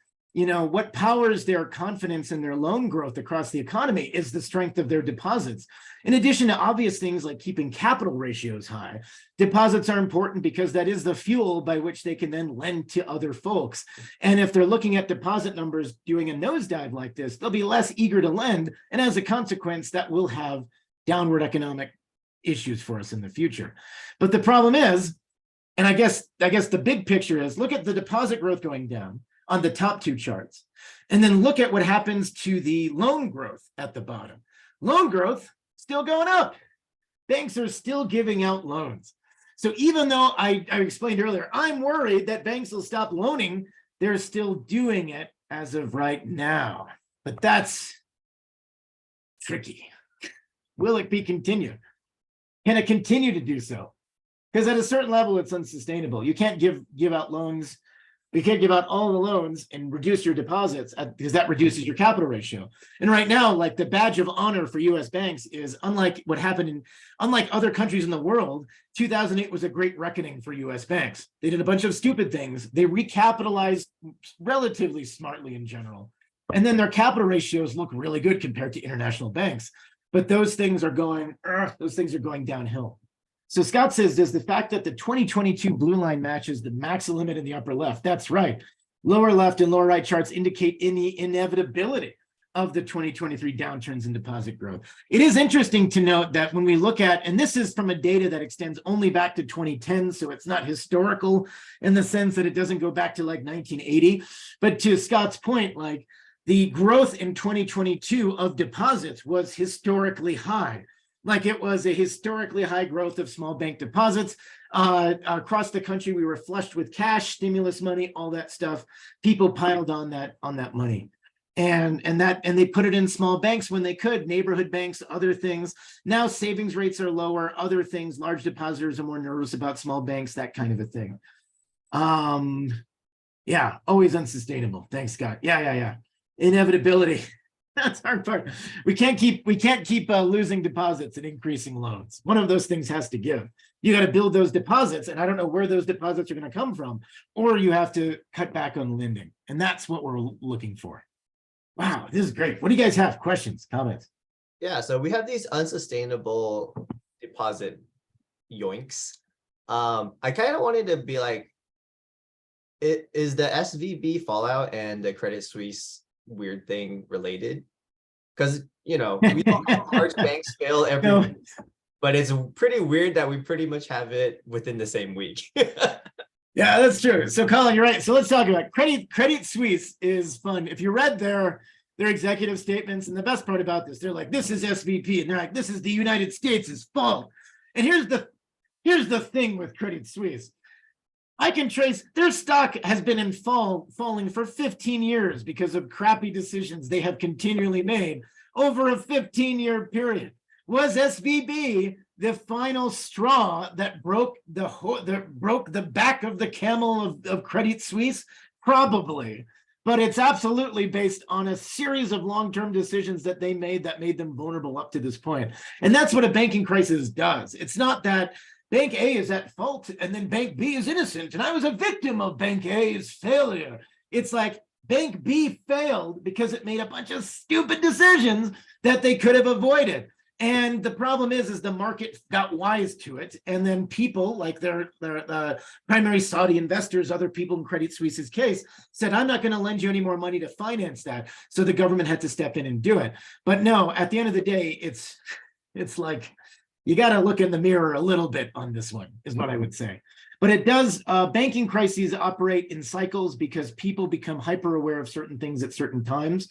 what powers their confidence in their loan growth across the economy is the strength of their deposits. In addition to obvious things like keeping capital ratios high, deposits are important because that is the fuel by which they can then lend to other folks. And if they're looking at deposit numbers doing a nosedive like this, they'll be less eager to lend. And as a consequence, that will have downward economic issues for us in the future. But the problem is, and I guess the big picture is, look at the deposit growth going down on the top two charts, and then look at what happens to the loan growth at the bottom. Loan growth still going up. Banks are still giving out loans. So even though I explained earlier, I'm worried that banks will stop loaning, they're still doing it as of right now. But that's tricky. Will it be continued? Can it continue to do so? Because at a certain level, it's unsustainable. You can't give out loans. You can't give out all the loans and reduce your deposits because that reduces your capital ratio. And right now, like the badge of honor for US banks is, unlike what happened unlike other countries in the world, 2008 was a great reckoning for US banks. They did a bunch of stupid things. They recapitalized relatively smartly in general. And then their capital ratios look really good compared to international banks. But those things are going downhill. So Scott says, does the fact that the 2022 blue line matches the max limit in the upper left? That's right. Lower left and lower right charts indicate any inevitability of the 2023 downturns in deposit growth. It is interesting to note that when we look at, and this is from a data that extends only back to 2010, so it's not historical in the sense that it doesn't go back to like 1980. But to Scott's point, like the growth in 2022 of deposits was historically high. Like it was a historically high growth of small bank deposits. Across the country, we were flushed with cash, stimulus money, all that stuff. People piled on that money. And they put it in small banks when they could, neighborhood banks, other things. Now savings rates are lower, other things, large depositors are more nervous about small banks, that kind of a thing. Yeah, always unsustainable. Thanks, Scott. Yeah. Inevitability. That's our part. We can't keep losing deposits and increasing loans. One of those things has to give. You got to build those deposits, and I don't know where those deposits are going to come from, or you have to cut back on lending, and that's what we're looking for. Wow, this is great. What do you guys have? Questions, comments? Yeah, so we have these unsustainable deposit yoinks. I kind of wanted to be like, is the SVB fallout and the Credit Suisse weird thing related? Because we don't have large banks fail every week, but it's pretty weird that we pretty much have it within the same week. Yeah, that's true. So Colin, you're right. So let's talk about Credit Suisse is fun. If you read their executive statements, and the best part about this, they're like, this is SVP, and they're like, this is the United States' fault. And here's the thing with Credit Suisse. I can trace their stock has been falling for 15 years because of crappy decisions they have continually made over a 15-year period. Was SVB the final straw that broke the back of the camel of Credit Suisse? Probably, but it's absolutely based on a series of long-term decisions that they made that made them vulnerable up to this point. And that's what a banking crisis does. It's not that Bank A is at fault and then Bank B is innocent and I was a victim of Bank A's failure. It's like Bank B failed because it made a bunch of stupid decisions that they could have avoided. And the problem is the market got wise to it. And then people like their primary Saudi investors, other people in Credit Suisse's case, said, I'm not going to lend you any more money to finance that. So the government had to step in and do it. But no, at the end of the day, it's like, you got to look in the mirror a little bit on this one, is what I would say. But it does, banking crises operate in cycles because people become hyper aware of certain things at certain times.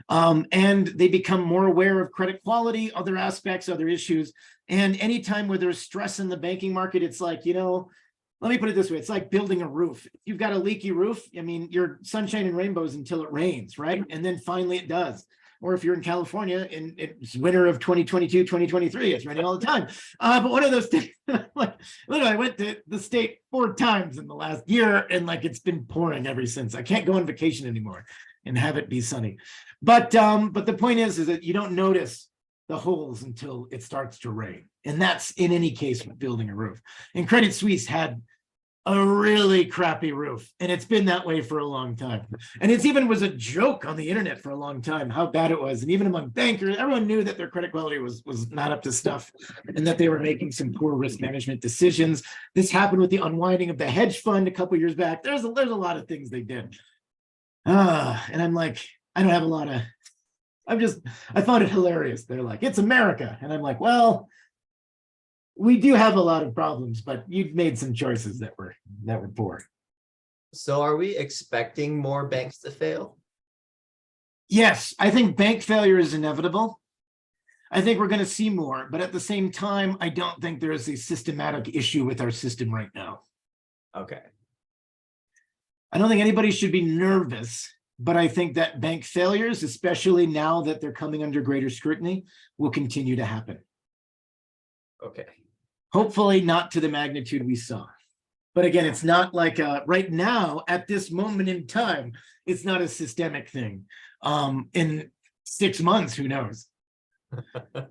And they become more aware of credit quality, other aspects, other issues. And anytime where there's stress in the banking market, it's like, let me put it this way. It's like building a roof. If you've got a leaky roof, I mean, you're sunshine and rainbows until it rains, right? And then finally it does. Or if you're in California and it's winter of 2022, 2023, it's raining all the time. But one of those things, like literally I went to the state 4 times in the last year and like it's been pouring ever since. I can't go on vacation anymore and have it be sunny. But the point is that you don't notice the holes until it starts to rain. And that's in any case with building a roof. And Credit Suisse had a really crappy roof. And it's been that way for a long time. And it's even was a joke on the internet for a long time, how bad it was. And even among bankers, everyone knew that their credit quality was not up to stuff and that they were making some poor risk management decisions. This happened with the unwinding of the hedge fund a couple of years back. There's a lot of things they did. And I'm like, I don't have a lot of, I found it hilarious. They're like, it's America. And I'm like, well, we do have a lot of problems, but you've made some choices that were poor. So are we expecting more banks to fail? Yes, I think bank failure is inevitable. I think we're going to see more, but at the same time, I don't think there is a systematic issue with our system right now. Okay. I don't think anybody should be nervous, but I think that bank failures, especially now that they're coming under greater scrutiny, will continue to happen. Okay. Hopefully not to the magnitude we saw. But again, it's not like right now, at this moment in time, it's not a systemic thing. In 6 months, who knows? But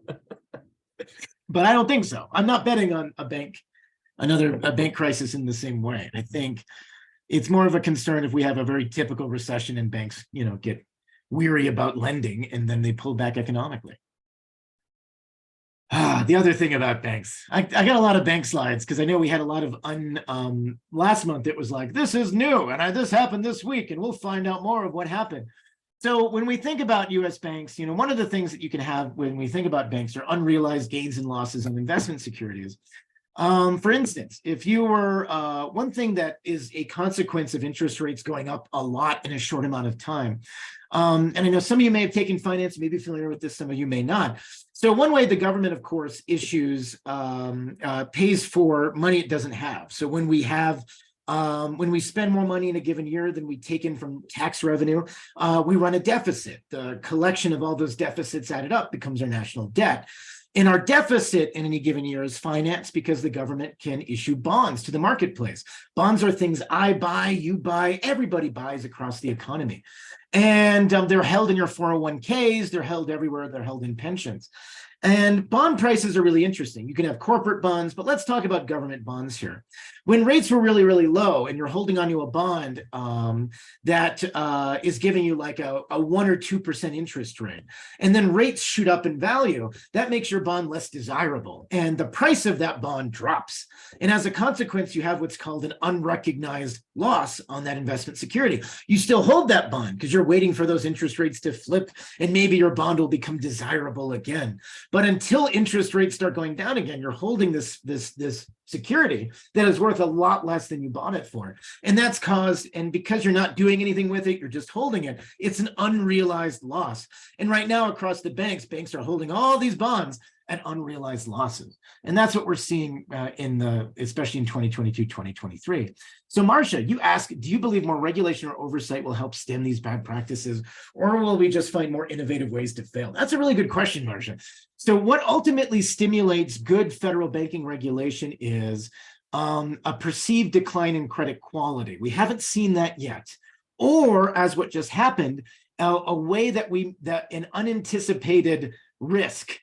I don't think so. I'm not betting on a bank crisis in the same way. I think it's more of a concern if we have a very typical recession and banks, get weary about lending and then they pull back economically. The other thing about banks, I got a lot of bank slides because I know we had a lot of last month. It was like, this is new and this happened this week and we'll find out more of what happened. So when we think about US banks, one of the things that you can have when we think about banks are unrealized gains and losses on investment securities. For instance, if you were one thing that is a consequence of interest rates going up a lot in a short amount of time. And I know some of you may have taken finance, may be familiar with this, some of you may not. So one way the government, of course, issues, pays for money it doesn't have. So when we spend more money in a given year than we take in from tax revenue, we run a deficit. The collection of all those deficits added up becomes our national debt. And our deficit in any given year is financed because the government can issue bonds to the marketplace. Bonds are things I buy, you buy, everybody buys across the economy. And they're held in your 401ks, they're held everywhere, they're held in pensions. And bond prices are really interesting. You can have corporate bonds, but let's talk about government bonds here. When rates were really, really low and you're holding onto a bond that is giving you like a 1 or 2% interest rate, and then rates shoot up in value, that makes your bond less desirable. And the price of that bond drops. And as a consequence, you have what's called an unrecognized loss on that investment security. You still hold that bond because you're waiting for those interest rates to flip and maybe your bond will become desirable again. But until interest rates start going down again, you're holding this security that is worth a lot less than you bought it for. And that's caused, and because you're not doing anything with it, you're just holding it, it's an unrealized loss. And right now across the banks are holding all these bonds at unrealized losses. And that's what we're seeing especially in 2022, 2023. So Marcia, you ask, do you believe more regulation or oversight will help stem these bad practices, or will we just find more innovative ways to fail? That's a really good question, Marcia. So what ultimately stimulates good federal banking regulation is a perceived decline in credit quality. We haven't seen that yet. Or as what just happened, a way that an unanticipated risk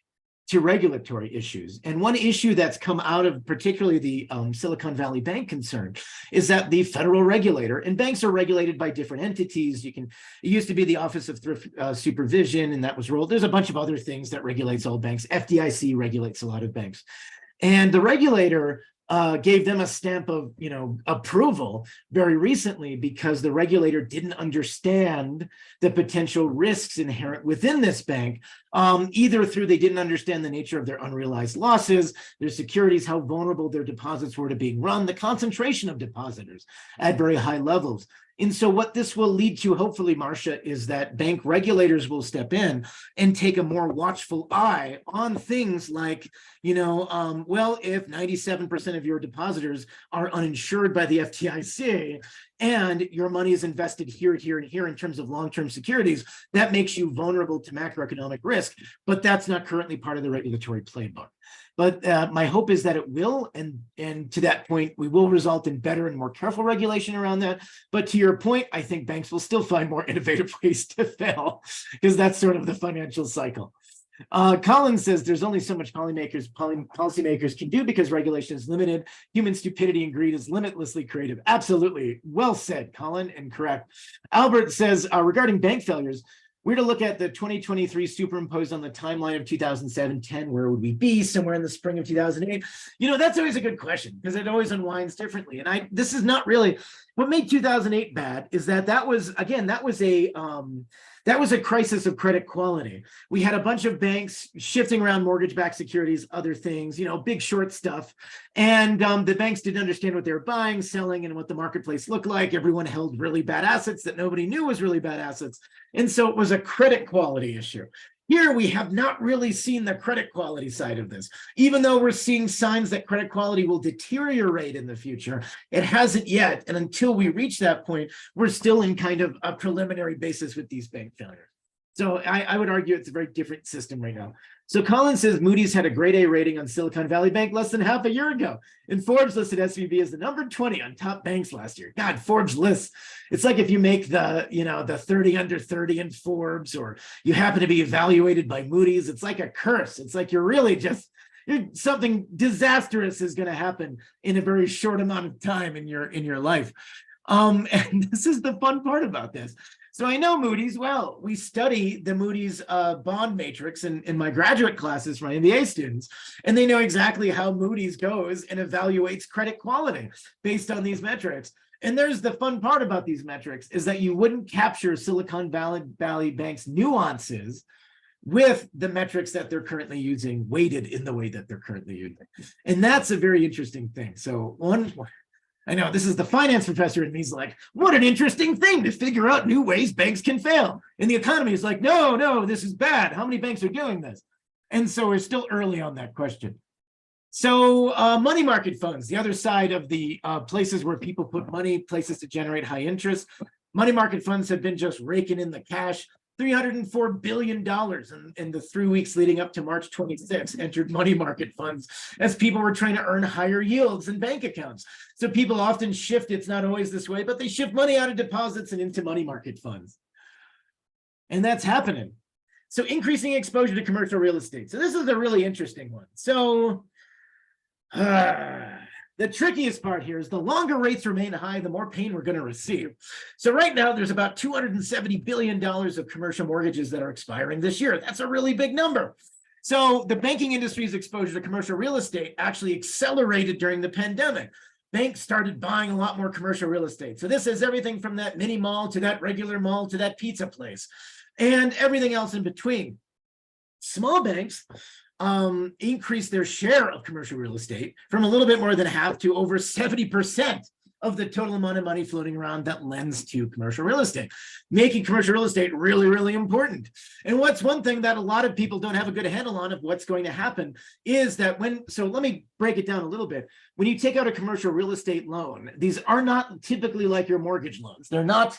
to regulatory issues. And one issue that's come out of particularly the Silicon Valley Bank concern is that the federal regulator, and banks are regulated by different entities. It used to be the Office of Thrift Supervision, and that was rolled. There's a bunch of other things that regulates all banks. FDIC regulates a lot of banks. And the regulator gave them a stamp of approval very recently because the regulator didn't understand the potential risks inherent within this bank, either through they didn't understand the nature of their unrealized losses, their securities, how vulnerable their deposits were to being run, the concentration of depositors at very high levels. And so what this will lead to, hopefully, Marcia, is that bank regulators will step in and take a more watchful eye on things like, well, if 97% of your depositors are uninsured by the FDIC and your money is invested here, here, and here in terms of long-term securities, that makes you vulnerable to macroeconomic risk, but that's not currently part of the regulatory playbook. But my hope is that it will, and to that point, we will result in better and more careful regulation around that. But to your point, I think banks will still find more innovative ways to fail because that's sort of the financial cycle. Colin says there's only so much policymakers can do because regulation is limited. Human stupidity and greed is limitlessly creative. Absolutely. Well said, Colin, and correct. Albert says regarding bank failures, we're to look at the 2023 superimposed on the timeline of 2007-10. Where would we be? Somewhere in the spring of 2008. That's always a good question because it always unwinds differently. And this is not really what made 2008 bad. Is that was a crisis of credit quality. We had a bunch of banks shifting around mortgage-backed securities, other things, big short stuff. And the banks didn't understand what they were buying, selling, and what the marketplace looked like. Everyone held really bad assets that nobody knew was really bad assets. And so it was a credit quality issue. Here, we have not really seen the credit quality side of this. Even though we're seeing signs that credit quality will deteriorate in the future, it hasn't yet. And until we reach that point, we're still in kind of a preliminary basis with these bank failures. So I would argue it's a very different system right now. So Colin says Moody's had a grade A rating on Silicon Valley Bank less than half a year ago. And Forbes listed SVB as the number 20 on top banks last year. God, Forbes lists. It's like if you make the 30 under 30 in Forbes, or you happen to be evaluated by Moody's, it's like a curse. It's like something disastrous is going to happen in a very short amount of time in your life. And this is the fun part about this. So I know Moody's well. We study the Moody's bond matrix in my graduate classes for my MBA students, and they know exactly how Moody's goes and evaluates credit quality based on these metrics. And there's the fun part about these metrics is that you wouldn't capture Silicon Valley Bank's nuances with the metrics that they're currently using, weighted in the way that they're currently using. And that's a very interesting thing. So I know this is the finance professor, and he's like, what an interesting thing to figure out new ways banks can fail. And the economy is like, no, this is bad. How many banks are doing this? And so we're still early on that question. So money market funds, the other side of the places where people put money, places to generate high interest. Money market funds have been just raking in the cash. $304 billion in the 3 weeks leading up to March 26 entered money market funds as people were trying to earn higher yields in bank accounts. So people often shift, it's not always this way, but they shift money out of deposits and into money market funds. And that's happening. So increasing exposure to commercial real estate. So this is a really interesting one. So the trickiest part here is the longer rates remain high, the more pain we're going to receive. So right now, there's about $270 billion of commercial mortgages that are expiring this year. That's a really big number. So the banking industry's exposure to commercial real estate actually accelerated during the pandemic. Banks started buying a lot more commercial real estate. So this is everything from that mini mall to that regular mall to that pizza place and everything else in between. Small banks increase their share of commercial real estate from a little bit more than half to over 70% of the total amount of money floating around that lends to commercial real estate, making commercial real estate really, really important. And what's one thing that a lot of people don't have a good handle on of what's going to happen is that so let me break it down a little bit. When you take out a commercial real estate loan, these are not typically like your mortgage loans. They're not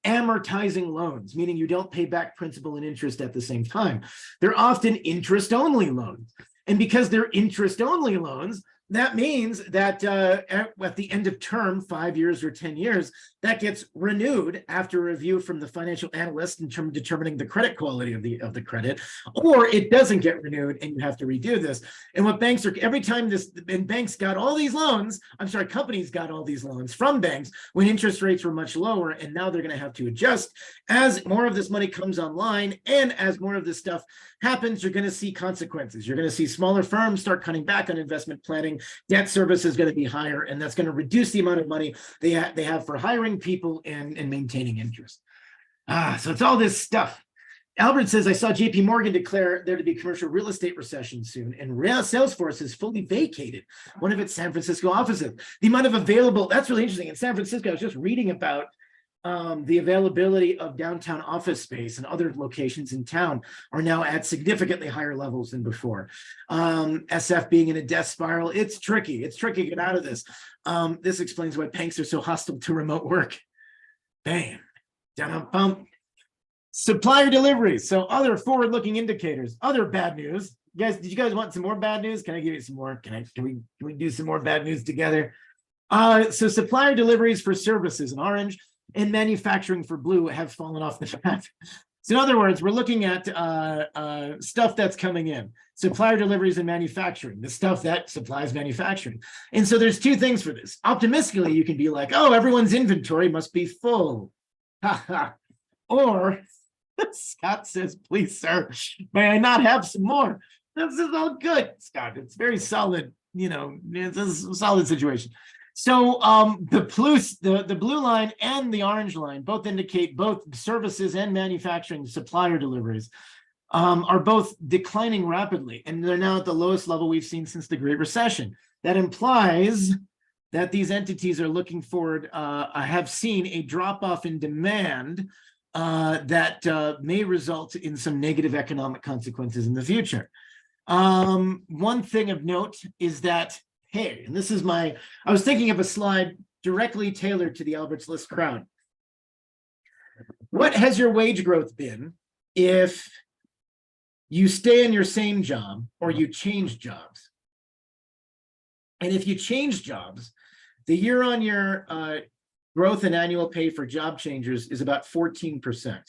amortizing loans, meaning you don't pay back principal and interest at the same time. They're often interest-only loans. And because they're interest-only loans, that means that at the end of term, 5 years or 10 years, that gets renewed after review from the financial analyst in terms of determining the credit quality of the credit, or it doesn't get renewed and you have to redo this. And what banks are, every time banks got all these loans, companies got all these loans from banks when interest rates were much lower, and now they're going to have to adjust. As more of this money comes online and as more of this stuff happens, you're going to see consequences. You're going to see smaller firms start cutting back on investment planning. Debt service is going to be higher, and that's going to reduce the amount of money they have for hiring people and maintaining interest. So it's all this stuff. Albert says, I saw JP Morgan declare there to be commercial real estate recession soon, and Salesforce has fully vacated one of its San Francisco offices. The amount of available, that's really interesting. In San Francisco, I was just reading about the availability of downtown office space and other locations in town are now at significantly higher levels than before. SF being in a death spiral, it's tricky. It's tricky to get out of this. This explains why banks are so hostile to remote work. Bam, down. Supplier deliveries. So other forward-looking indicators, other bad news. Did you guys want some more bad news? Can I give you some more? Can we do some more bad news together? So supplier deliveries for services in orange and manufacturing for blue have fallen off the path. So in other words, we're looking at stuff that's coming in, supplier deliveries and manufacturing, the stuff that supplies manufacturing. And so there's two things for this. Optimistically, you can be like, oh, everyone's inventory must be full. Or Scott says, please, sir, may I not have some more? This is all good, Scott. It's very solid, it's a solid situation. So the blue line and the orange line both indicate both services and manufacturing supplier deliveries are both declining rapidly, and they're now at the lowest level we've seen since the Great Recession. That implies that these entities are looking forward, have seen a drop-off in demand that may result in some negative economic consequences in the future. One thing of note is that, hey, and this is I was thinking of a slide directly tailored to the Albert's List crowd. What has your wage growth been if you stay in your same job or you change jobs? And if you change jobs, the year-on-year growth in annual pay for job changers is about 14%.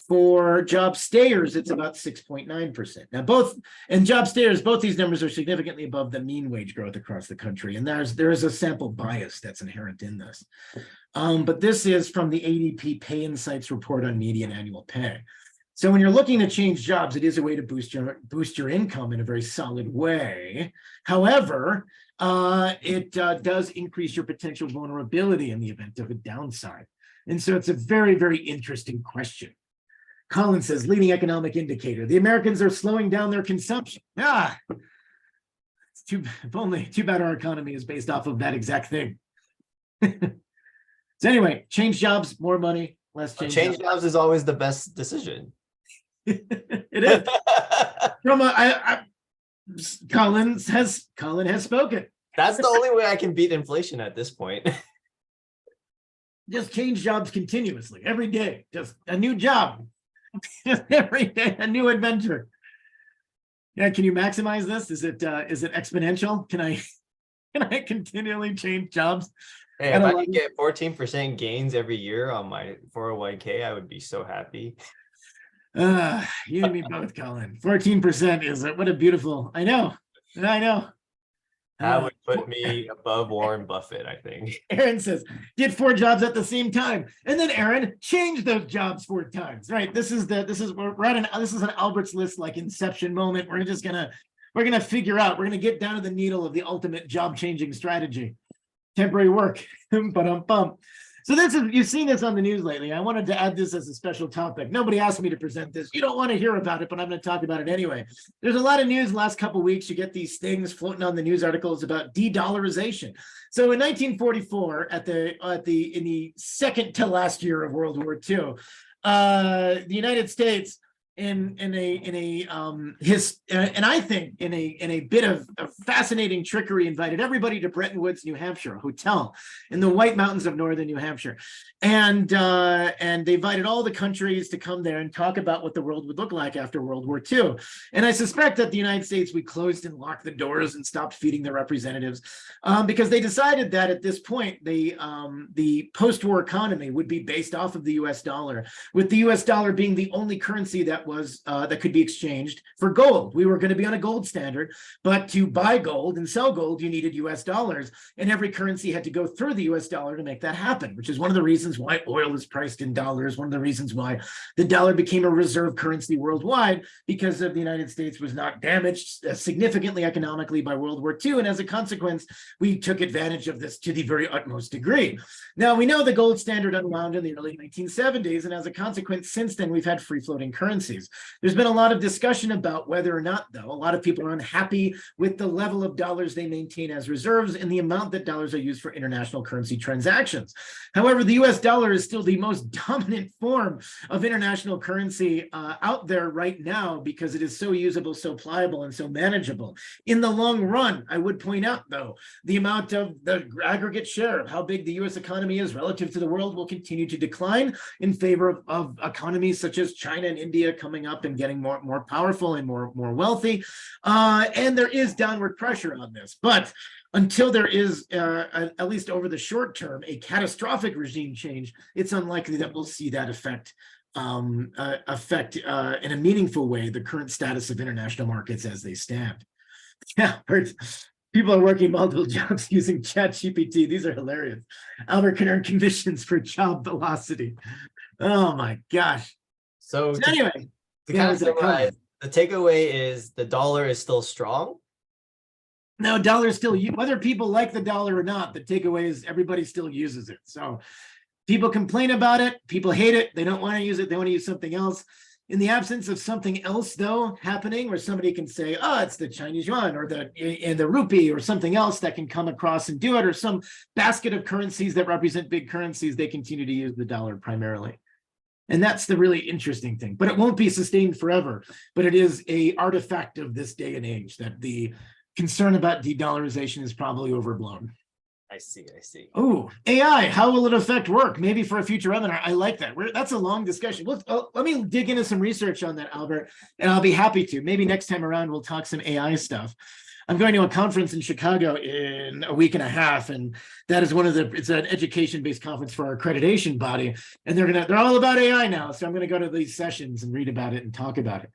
For job stayers, it's about 6.9%. Now, job stayers, both these numbers are significantly above the mean wage growth across the country. And there is a sample bias that's inherent in this. But this is from the ADP Pay Insights report on median annual pay. So when you're looking to change jobs, it is a way to boost your income in a very solid way. However, it does increase your potential vulnerability in the event of a downside. And so it's a very, very interesting question. Colin says, leading economic indicator. The Americans are slowing down their consumption. It's too bad our economy is based off of that exact thing. So anyway, change jobs, more money, less change. Change jobs is always the best decision. It is. Colin has spoken. That's the only way I can beat inflation at this point. Just change jobs continuously, every day, just a new job. Just every day, a new adventure. Yeah, can you maximize this? Is it exponential? Can I continually change jobs? Hey, if I could get 14% gains every year on my 401k, I would be so happy. You and me both, Colin. 14% is what a beautiful. I know. That would put me above Warren Buffett, I think. Aaron says, did 4 jobs at the same time. And then Aaron changed those jobs 4 times. Right. This is an Albert's List like inception moment. We're gonna figure out, we're gonna get down to the needle of the ultimate job changing strategy. Temporary work. So you've seen this on the news lately. I wanted to add this as a special topic. Nobody asked me to present this. You don't want to hear about it, but I'm going to talk about it anyway. There's a lot of news the last couple of weeks. You get these things floating on the news articles about de-dollarization. So in 1944, in the second to last year of World War II, the United States in I think in a bit of fascinating trickery, invited everybody to Bretton Woods, New Hampshire, a hotel in the White Mountains of northern New Hampshire, and they invited all the countries to come there and talk about what the world would look like after World War II. And I suspect that the United States, we closed and locked the doors and stopped feeding their representatives because they decided that at this point the post-war economy would be based off of the U.S. dollar, with the U.S. dollar being the only currency that could be exchanged for gold. We were going to be on a gold standard, but to buy gold and sell gold, you needed US dollars, and every currency had to go through the US dollar to make that happen, which is one of the reasons why oil is priced in dollars, one of the reasons why the dollar became a reserve currency worldwide, because of the United States was not damaged significantly economically by World War II, and as a consequence, we took advantage of this to the very utmost degree. Now, we know the gold standard unwound in the early 1970s, and as a consequence, since then, we've had free-floating currencies. There's been a lot of discussion about whether or not, though, a lot of people are unhappy with the level of dollars they maintain as reserves and the amount that dollars are used for international currency transactions. However, the US dollar is still the most dominant form of international currency out there right now because it is so usable, so pliable, and so manageable. In the long run, I would point out, though, the amount of the aggregate share of how big the US economy is relative to the world will continue to decline in favor of economies such as China and India coming up and getting more powerful and more wealthy, and there is downward pressure on this. But until there is, at least over the short term, a catastrophic regime change, it's unlikely that we'll see that effect affect in a meaningful way the current status of international markets as they stand. Yeah, people are working multiple jobs using ChatGPT. These are hilarious. Albert can earn commissions for job velocity. Oh my gosh. So So anyway, to yeah, kind of was that cover? summarize, the takeaway is the dollar is still strong. No, dollar still, whether people like the dollar or not, the takeaway is everybody still uses it. So people complain about it. People hate it. They don't want to use it. They want to use something else. In the absence of something else, though, happening where somebody can say, oh, it's the Chinese yuan or the rupee or something else that can come across and do it, or some basket of currencies that represent big currencies, they continue to use the dollar primarily. And that's the really interesting thing. But it won't be sustained forever. But it is an artifact of this day and age that the concern about de-dollarization is probably overblown. I see. Oh, AI, how will it affect work? Maybe for a future webinar. I like that. That's a long discussion. Let me dig into some research on that, Albert, and I'll be happy to. Maybe next time around, we'll talk some AI stuff. I'm going to a conference in Chicago in a week and a half, and that is it's an education-based conference for our accreditation body, and they're all about AI now. So I'm going to go to these sessions and read about it and talk about it.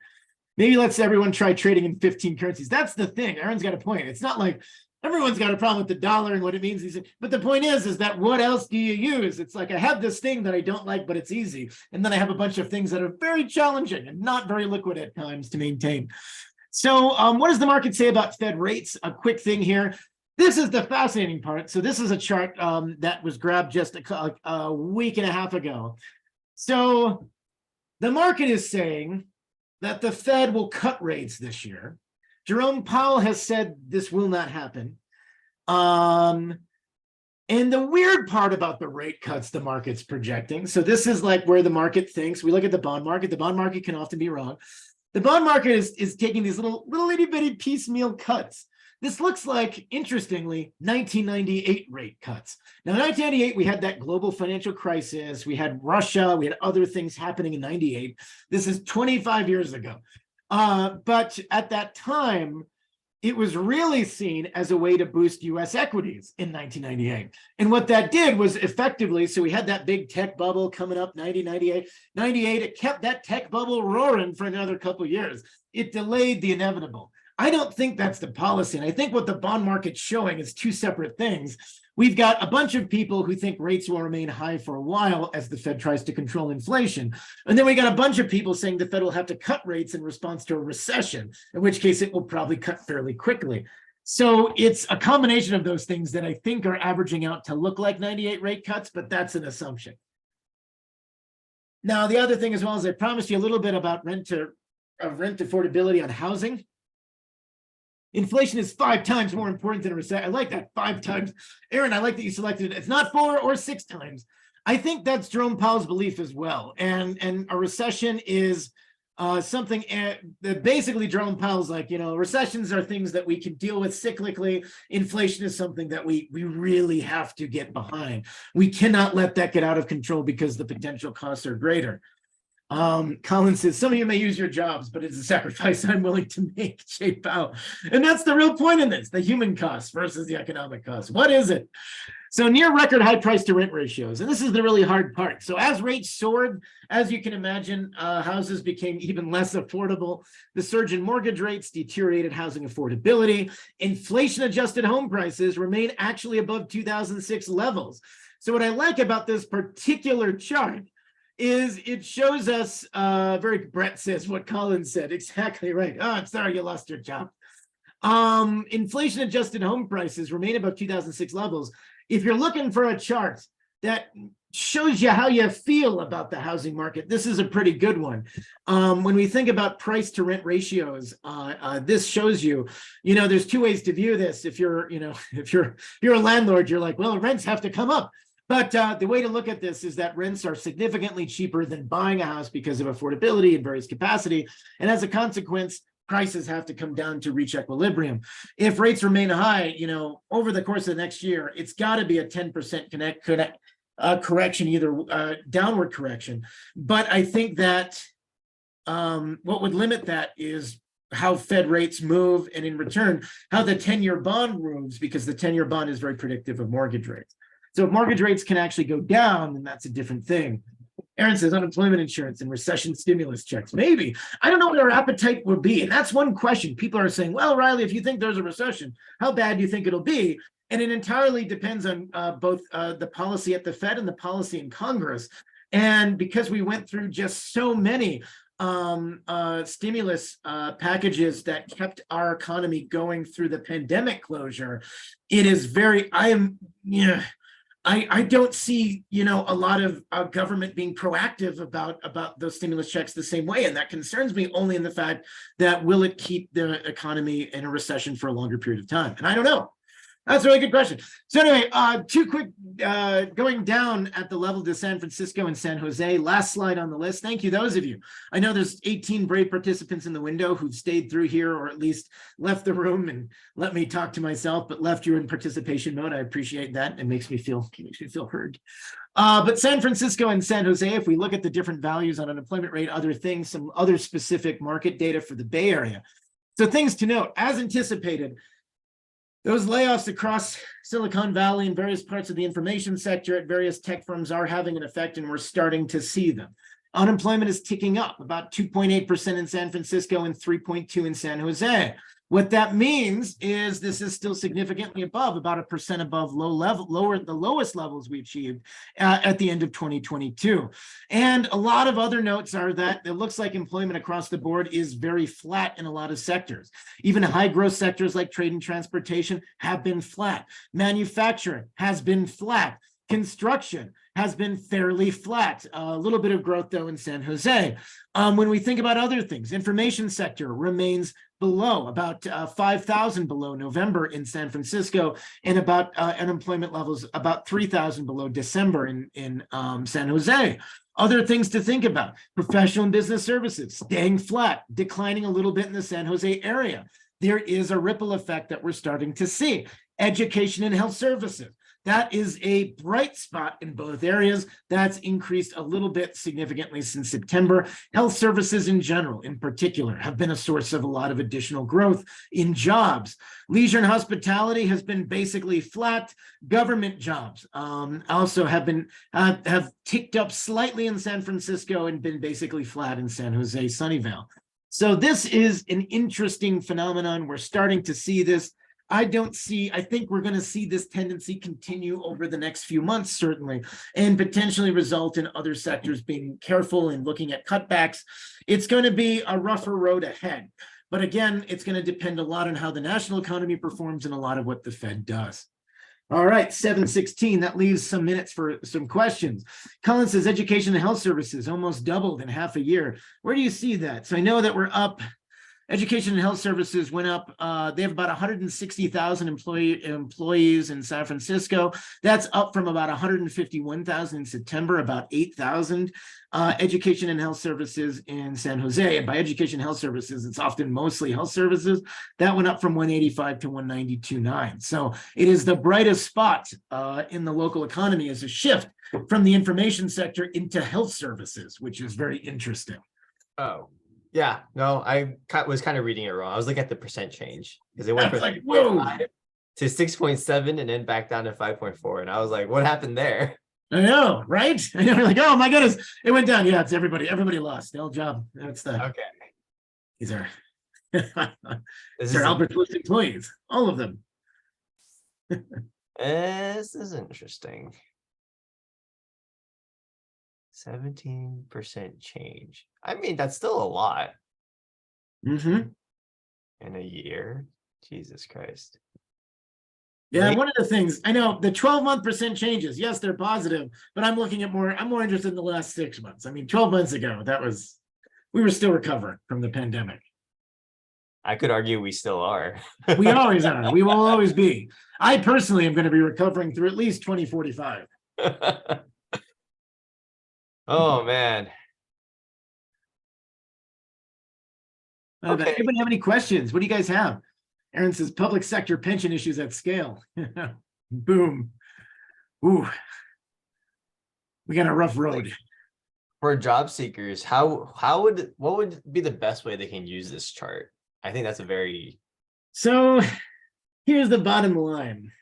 Maybe let's everyone try trading in 15 currencies. That's the thing. Aaron's got a point. It's not like everyone's got a problem with the dollar and what it means. But the point is that what else do you use? It's like I have this thing that I don't like, but it's easy. And then I have a bunch of things that are very challenging and not very liquid at times to maintain. So what does the market say about Fed rates? A quick thing here. This is the fascinating part. So this is a chart that was grabbed just a week and a half ago. So the market is saying that the Fed will cut rates this year. Jerome Powell has said this will not happen. And the weird part about the rate cuts the market's projecting, so this is like where the market thinks, we look at the bond market can often be wrong. The bond market is taking these little itty bitty piecemeal cuts. This looks like, interestingly, 1998 rate cuts. Now, in 1998, we had that global financial crisis. We had Russia. We had other things happening in 98. This is 25 years ago. But at that time, it was really seen as a way to boost U.S. equities in 1998. And what that did was effectively, so we had that big tech bubble coming up, 98. It kept that tech bubble roaring for another couple of years. It delayed the inevitable. I don't think that's the policy. And I think what the bond market's showing is two separate things. We've got a bunch of people who think rates will remain high for a while as the Fed tries to control inflation. And then we got a bunch of people saying the Fed will have to cut rates in response to a recession, in which case it will probably cut fairly quickly. So it's a combination of those things that I think are averaging out to look like 98 rate cuts, but that's an assumption. Now, the other thing as well is I promised you a little bit about rent affordability on housing. Inflation is 5 times more important than a recession. I like that, 5 times. Aaron, I like that you selected it. It's not 4 or 6 times. I think that's Jerome Powell's belief as well. And a recession is something that basically Jerome Powell's like, recessions are things that we can deal with cyclically. Inflation is something that we really have to get behind. We cannot let that get out of control because the potential costs are greater. Colin says, some of you may use your jobs, but it's a sacrifice I'm willing to make, Jay Powell. And that's the real point in this, the human cost versus the economic cost. What is it? So near record high price to rent ratios. And this is the really hard part. So as rates soared, as you can imagine, houses became even less affordable. The surge in mortgage rates deteriorated housing affordability. Inflation adjusted home prices remain actually above 2006 levels. So what I like about this particular chart is it shows us, Brett says what Colin said, exactly right. Oh, I'm sorry you lost your job. Inflation adjusted home prices remain above 2006 levels. If you're looking for a chart that shows you how you feel about the housing market, this is a pretty good one. When we think about price to rent ratios, this shows you, there's 2 ways to view this. If you're a landlord, you're like, well, rents have to come up. But the way to look at this is that rents are significantly cheaper than buying a house because of affordability and various capacity. And as a consequence, prices have to come down to reach equilibrium. If rates remain high, over the course of the next year, it's got to be a 10% correction, either downward correction. But I think that what would limit that is how Fed rates move, and in return, how the 10-year bond moves, because the 10-year bond is very predictive of mortgage rates. So if mortgage rates can actually go down, then that's a different thing. Aaron says unemployment insurance and recession stimulus checks. Maybe. I don't know what our appetite will be. And that's one question. People are saying, well, Reilly, if you think there's a recession, how bad do you think it'll be? And it entirely depends on both the policy at the Fed and the policy in Congress. And because we went through just so many stimulus packages that kept our economy going through the pandemic closure, it is very, I don't see, a lot of government being proactive about those stimulus checks the same way. And that concerns me only in the fact that will it keep the economy in a recession for a longer period of time? And I don't know. That's a really good question. So anyway, two quick, going down at the level to San Francisco and San Jose, last slide on the list. Thank you, those of you. I know there's 18 brave participants in the window who've stayed through here, or at least left the room and let me talk to myself, but left you in participation mode. I appreciate that. It makes me feel heard. But San Francisco and San Jose, if we look at the different values on unemployment rate, other things, some other specific market data for the Bay Area. So things to note, as anticipated, those layoffs across Silicon Valley and various parts of the information sector at various tech firms are having an effect, and we're starting to see them. Unemployment is ticking up, about 2.8% in San Francisco and 3.2% in San Jose. What that means is this is still significantly above, about 1% above the lowest levels we achieved at the end of 2022. And a lot of other notes are that it looks like employment across the board is very flat in a lot of sectors. Even high growth sectors like trade and transportation have been flat. Manufacturing has been flat. Construction has been fairly flat. A little bit of growth, though, in San Jose. When we think about other things, information sector remains below, about 5,000 below November in San Francisco, and about unemployment levels about 3,000 below December in San Jose. Other things to think about: professional and business services staying flat, declining a little bit in the San Jose area. There is a ripple effect that we're starting to see. Education and health services, that is a bright spot in both areas. That's increased a little bit significantly since September. Health services in general, in particular, have been a source of a lot of additional growth in jobs. Leisure and hospitality has been basically flat. Government jobs also have ticked up slightly in San Francisco and been basically flat in San Jose, Sunnyvale. So this is an interesting phenomenon. We're starting to see this. I think we're going to see this tendency continue over the next few months, certainly, and potentially result in other sectors being careful and looking at cutbacks. It's going to be a rougher road ahead. But again, it's going to depend a lot on how the national economy performs and a lot of what the Fed does. All right, 7:16, that leaves some minutes for some questions. Colin says education and health services almost doubled in half a year. Where do you see that? So I know that we're up. Education and health services went up. They have about 160,000 employees in San Francisco. That's up from about 151,000 in September, about 8,000. Education and health services in San Jose. And by education and health services, it's often mostly health services. That went up from 185 to 192.9. So it is the brightest spot in the local economy, as a shift from the information sector into health services, which is very interesting. Oh. Yeah, no, I was kind of reading it wrong. I was looking at the percent change, because it went from like, whoa, to 6.7 and then back down to 5.4. And I was like, what happened there? I know, right? I know, like, oh my goodness, it went down. Yeah, it's everybody lost. The old job. That's the okay. These are Albert's List employees, all of them. This is interesting. 17% change. I mean, that's still a lot. Mm-hmm. In a year. Jesus Christ. Yeah, one of the things I know, the 12-month percent changes, yes, they're positive, but I'm more interested in the last 6 months. I mean, 12 months ago, we were still recovering from the pandemic. I could argue we still are. We always are. We will always be. I personally am going to be recovering through at least 2045. Oh man. Okay. Anybody have any questions? What do you guys have? Aaron says public sector pension issues at scale. Boom. Ooh. We got a rough road. For job seekers, what would be the best way they can use this chart? I think that's a very. So here's the bottom line.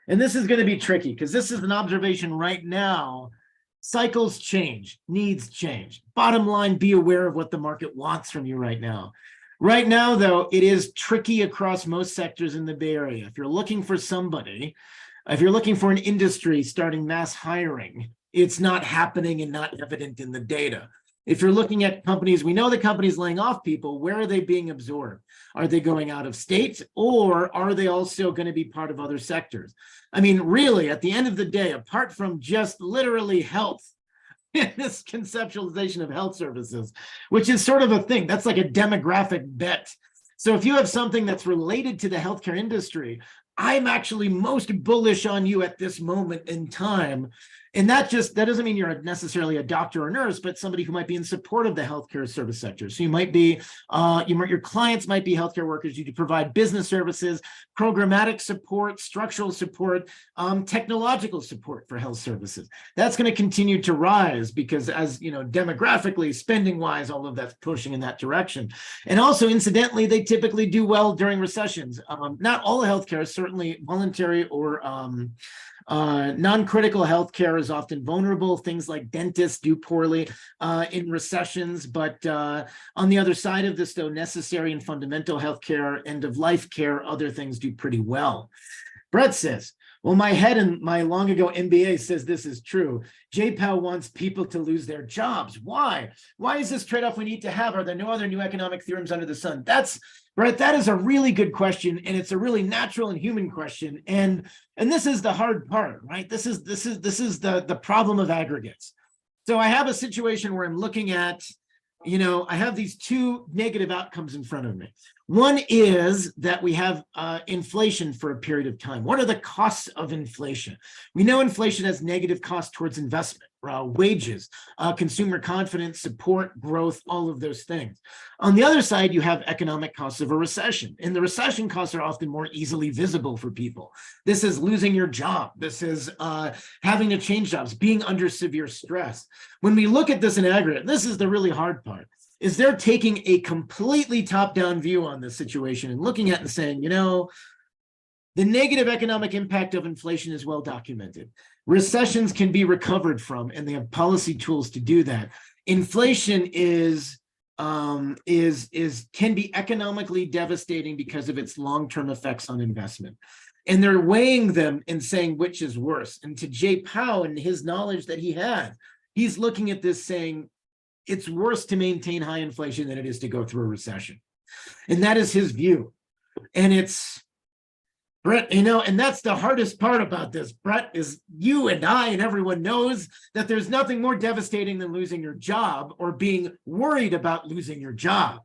And this is going to be tricky because this is an observation right now. Cycles change, needs change. Bottom line, be aware of what the market wants from you right now. Right now, though, it is tricky across most sectors in the Bay Area. If you're looking for somebody, if you're looking for an industry starting mass hiring, it's not happening and not evident in the data. If you're looking at companies, we know the companies laying off people, where are they being absorbed? Are they going out of state, or are they also going to be part of other sectors? I mean, really, at the end of the day, apart from just literally health, this conceptualization of health services, which is sort of a thing, that's like a demographic bet. So if you have something that's related to the healthcare industry, I'm actually most bullish on you at this moment in time. And that doesn't mean you're necessarily a doctor or nurse, but somebody who might be in support of the healthcare service sector. So you might be, your clients might be healthcare workers. You provide business services, programmatic support, structural support, technological support for health services. That's going to continue to rise because, as you know, demographically, spending wise, all of that's pushing in that direction. And also, incidentally, they typically do well during recessions. Not all healthcare, certainly voluntary or non-critical healthcare is often vulnerable. Things like dentists do poorly in recessions, but on the other side of this, though, necessary and fundamental healthcare, end-of-life care, other things do pretty well. Brett says, well, my head and my long ago MBA says this is true. J-POW wants people to lose their jobs. Why? Why is this trade-off we need to have? Are there no other new economic theorems under the sun? Brett, that is a really good question, and it's a really natural and human question. And this is the hard part, right? This is the problem of aggregates. So I have a situation where I'm looking at, I have these two negative outcomes in front of me. One is that we have inflation for a period of time. What are the costs of inflation? We know inflation has negative costs towards investment, wages, consumer confidence, support, growth, all of those things. On the other side, you have economic costs of a recession. And the recession costs are often more easily visible for people. This is losing your job. This is having to change jobs, being under severe stress. When we look at this in aggregate, this is the really hard part, is they're taking a completely top-down view on this situation and looking at it and saying, the negative economic impact of inflation is well documented. Recessions can be recovered from, and they have policy tools to do that. Inflation can be economically devastating because of its long-term effects on investment. And they're weighing them and saying which is worse. And to Jay Powell and his knowledge that he had, he's looking at this saying, it's worse to maintain high inflation than it is to go through a recession. And that is his view. And it's, Brett, and that's the hardest part about this, Brett, is you and I and everyone knows that there's nothing more devastating than losing your job or being worried about losing your job.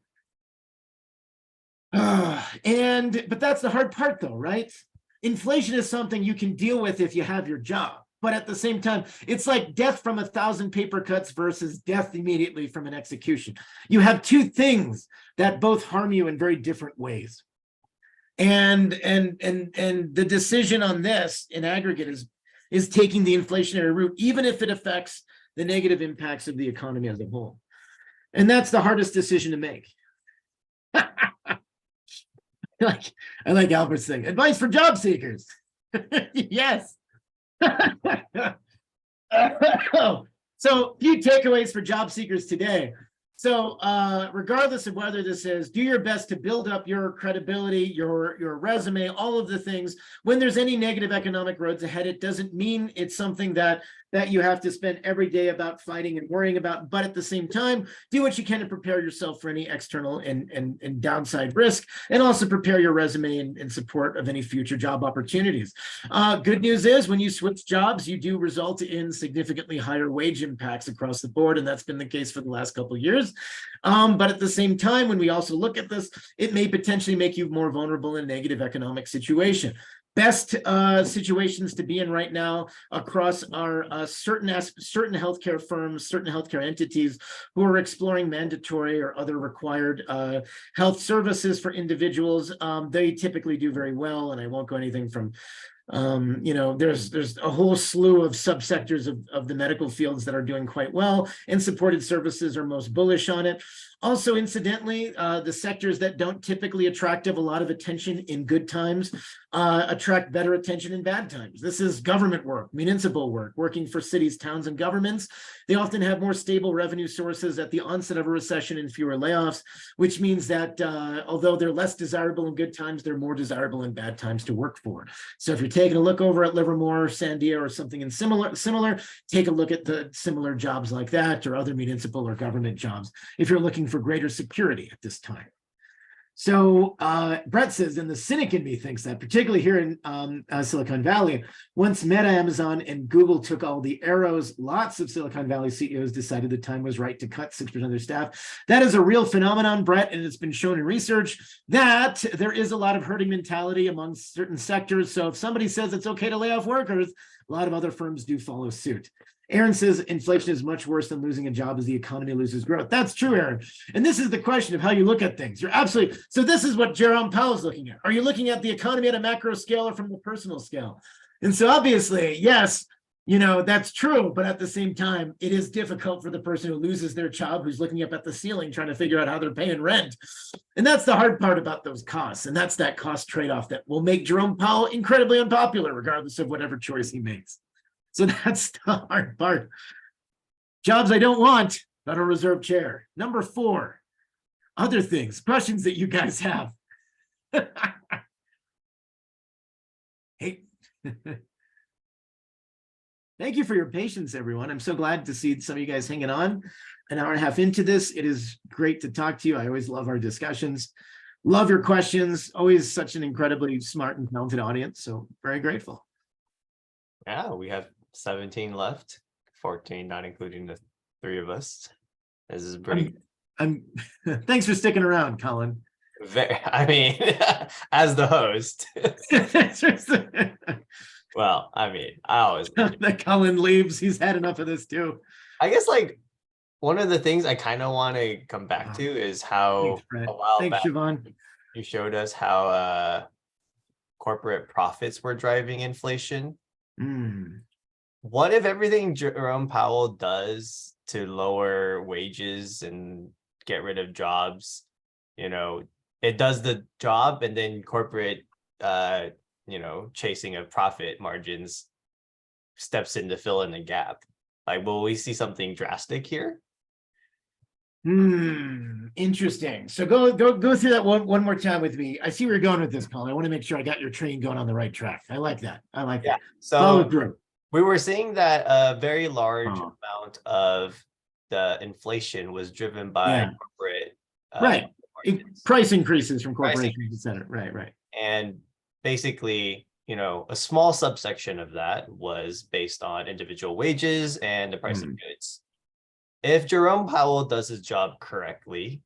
But that's the hard part though, right? Inflation is something you can deal with if you have your job. But at the same time, it's like death from 1,000 paper cuts versus death immediately from an execution. You have two things that both harm you in very different ways. And the decision on this in aggregate is taking the inflationary route, even if it affects the negative impacts of the economy as a whole. And that's the hardest decision to make. I like Albert's thing. Advice for job seekers. Yes. So few takeaways for job seekers today. So regardless of whether this is, do your best to build up your credibility, your resume, all of the things. When there's any negative economic roads ahead, it doesn't mean it's something that you have to spend every day about fighting and worrying about. But at the same time, do what you can to prepare yourself for any external and downside risk, and also prepare your resume in support of any future job opportunities. Good news is when you switch jobs, you do result in significantly higher wage impacts across the board, and that's been the case for the last couple of years. But at the same time, when we also look at this, it may potentially make you more vulnerable in a negative economic situation. Best situations to be in right now across our certain healthcare firms, certain healthcare entities who are exploring mandatory or other required health services for individuals. They typically do very well, and I won't go anything from There's a whole slew of subsectors of the medical fields that are doing quite well, and supported services are most bullish on it. Also, incidentally, the sectors that don't typically attract a lot of attention in good times attract better attention in bad times. This is government work, municipal work, working for cities, towns, and governments. They often have more stable revenue sources at the onset of a recession and fewer layoffs, which means that although they're less desirable in good times, they're more desirable in bad times to work for. So if you're taking a look over at Livermore, Sandia, or something similar, take a look at the similar jobs like that, or other municipal or government jobs, if you're looking for greater security at this time. So Brett says, and the cynic in me thinks that, particularly here in Silicon Valley, once Meta, Amazon, and Google took all the arrows, lots of Silicon Valley CEOs decided the time was right to cut 6% of their staff. That is a real phenomenon, Brett, and it's been shown in research that there is a lot of herding mentality among certain sectors. So if somebody says it's okay to lay off workers, a lot of other firms do follow suit. Aaron says inflation is much worse than losing a job as the economy loses growth. That's true, Aaron. And this is the question of how you look at things. You're absolutely, so this is what Jerome Powell is looking at. Are you looking at the economy at a macro scale or from the personal scale? And so obviously, yes, that's true. But at the same time, it is difficult for the person who loses their job, who's looking up at the ceiling, trying to figure out how they're paying rent. And that's the hard part about those costs. And that's that cost trade-off that will make Jerome Powell incredibly unpopular, regardless of whatever choice he makes. So that's the hard part. Jobs I don't want, Federal Reserve Chair. Number 4, other things, questions that you guys have. Hey, thank you for your patience, everyone. I'm so glad to see some of you guys hanging on an hour and a half into this. It is great to talk to you. I always love our discussions. Love your questions. Always such an incredibly smart and talented audience. So very grateful. Yeah, we have 17 left, 14 not including the 3 of us. This is pretty I'm thanks for sticking around, Colin. I mean, as the host. Well, I mean, I always that Colin leaves. He's had enough of this too. I guess like one of the things I kind of want to come back to is how a while back Siobhan. You showed us how corporate profits were driving inflation. What if everything Jerome Powell does to lower wages and get rid of jobs, it does the job, and then corporate, chasing of profit margins steps in to fill in the gap? Like, will we see something drastic here? Interesting. So go through that one more time with me. I see where you're going with this, Colin. I want to make sure I got your train going on the right track. I like that. Yeah. So follow through. We were seeing that a very large amount of the inflation was driven by corporate price increases from corporations, et cetera. Right. And basically, a small subsection of that was based on individual wages and the price of goods. If Jerome Powell does his job correctly,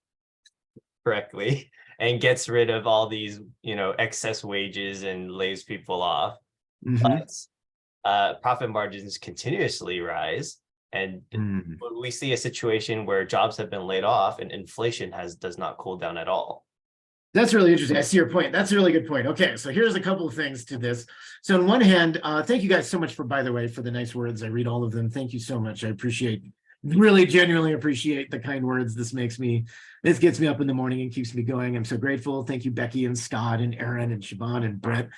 and gets rid of all these, excess wages and lays people off, but profit margins continuously rise, and we see a situation where jobs have been laid off and inflation does not cool down at all. That's really interesting. I see your point. That's a really good point. Okay, so here's a couple of things to this. So on one hand, thank you guys so much by the way, for the nice words. I read all of them. Thank you so much. I really genuinely appreciate the kind words. This gets me up in the morning and keeps me going. I'm so grateful. Thank you, Becky and Scott and Aaron and Siobhan and Brett.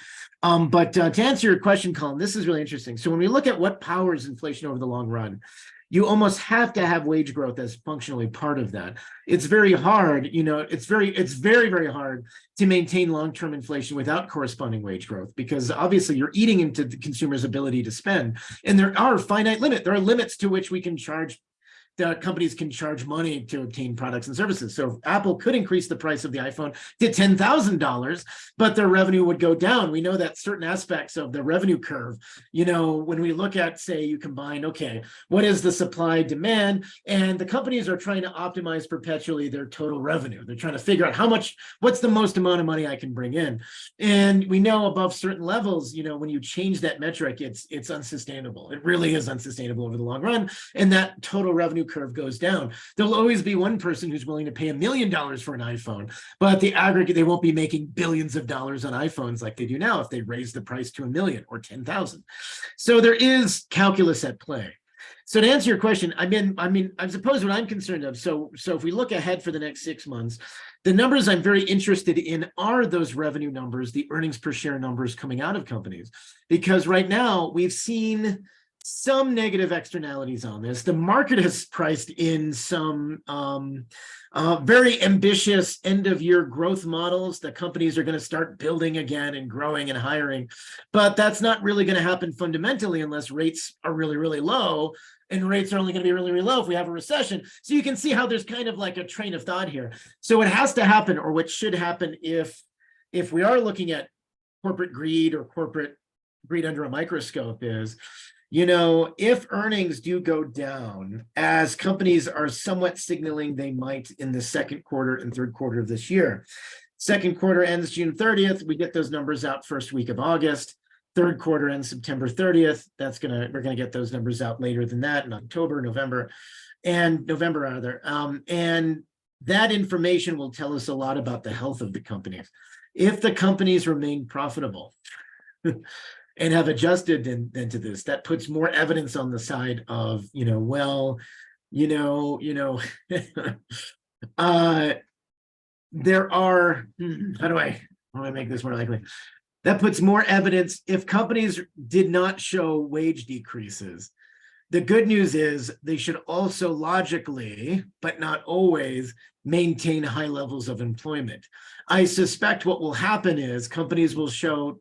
But to answer your question, Colin, this is really interesting. So when we look at what powers inflation over the long run, you almost have to have wage growth as functionally part of that. It's very hard, it's very, very hard to maintain long-term inflation without corresponding wage growth, because obviously you're eating into the consumer's ability to spend. And there are limits to which we can charge. The companies can charge money to obtain products and services. So Apple could increase the price of the iPhone to $10,000, but their revenue would go down. We know that certain aspects of the revenue curve, when we look at, say, you combine, okay, what is the supply demand? And the companies are trying to optimize perpetually their total revenue. They're trying to figure out what's the most amount of money I can bring in. And we know above certain levels, when you change that metric, it's unsustainable. It really is unsustainable over the long run. And that total revenue curve goes down. There'll always be one person who's willing to pay $1 million for an iPhone, but the aggregate, they won't be making billions of dollars on iPhones like they do now if they raise the price to 1 million or 10,000. So there is calculus at play. So to answer your question, I suppose what I'm concerned of, so if we look ahead for the next 6 months, the numbers I'm very interested in are those revenue numbers, the earnings per share numbers coming out of companies, because right now we've seen some negative externalities on this. The market has priced in some very ambitious end of year growth models that companies are going to start building again and growing and hiring. But that's not really going to happen fundamentally unless rates are really, really low. And rates are only going to be really, really low if we have a recession. So you can see how there's kind of like a train of thought here. So what has to happen, or what should happen if we are looking at corporate greed or corporate greed under a microscope, is, if earnings do go down, as companies are somewhat signaling they might in the second quarter and third quarter of this year. Second quarter ends June 30th. We get those numbers out first week of August. Third quarter ends September 30th. We're gonna get those numbers out later than that in October, November rather. And that information will tell us a lot about the health of the companies. If the companies remain profitable and have adjusted then to this, that puts more evidence on the side of, there are, how do I make this more likely? That puts more evidence. If companies did not show wage decreases, the good news is they should also logically, but not always, maintain high levels of employment. I suspect what will happen is companies will show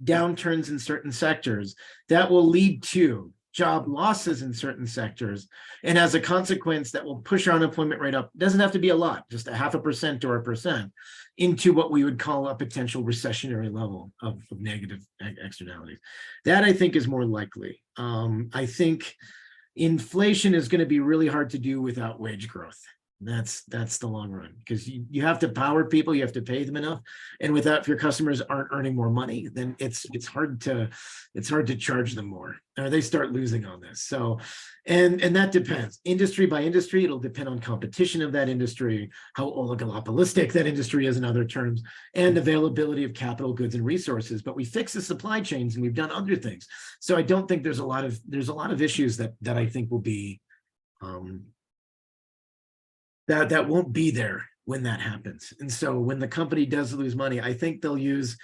downturns in certain sectors that will lead to job losses in certain sectors, and as a consequence that will push our unemployment rate up. It doesn't have to be a lot, just 0.5% or 1%, into what we would call a potential recessionary level of negative externalities. That I think is more likely. I think inflation is going to be really hard to do without wage growth. That's the long run, because you have to power people, you have to pay them enough, and without, if your customers aren't earning more money, then it's hard to charge them more, or they start losing on this. So, and that depends industry by industry. It'll depend on competition of that industry, how oligopolistic that industry is in other terms, and availability of capital, goods, and resources. But we fix the supply chains and we've done other things. So I don't think there's a lot of issues that I think will be that won't be there when that happens. And so when the company does lose money, I think they'll use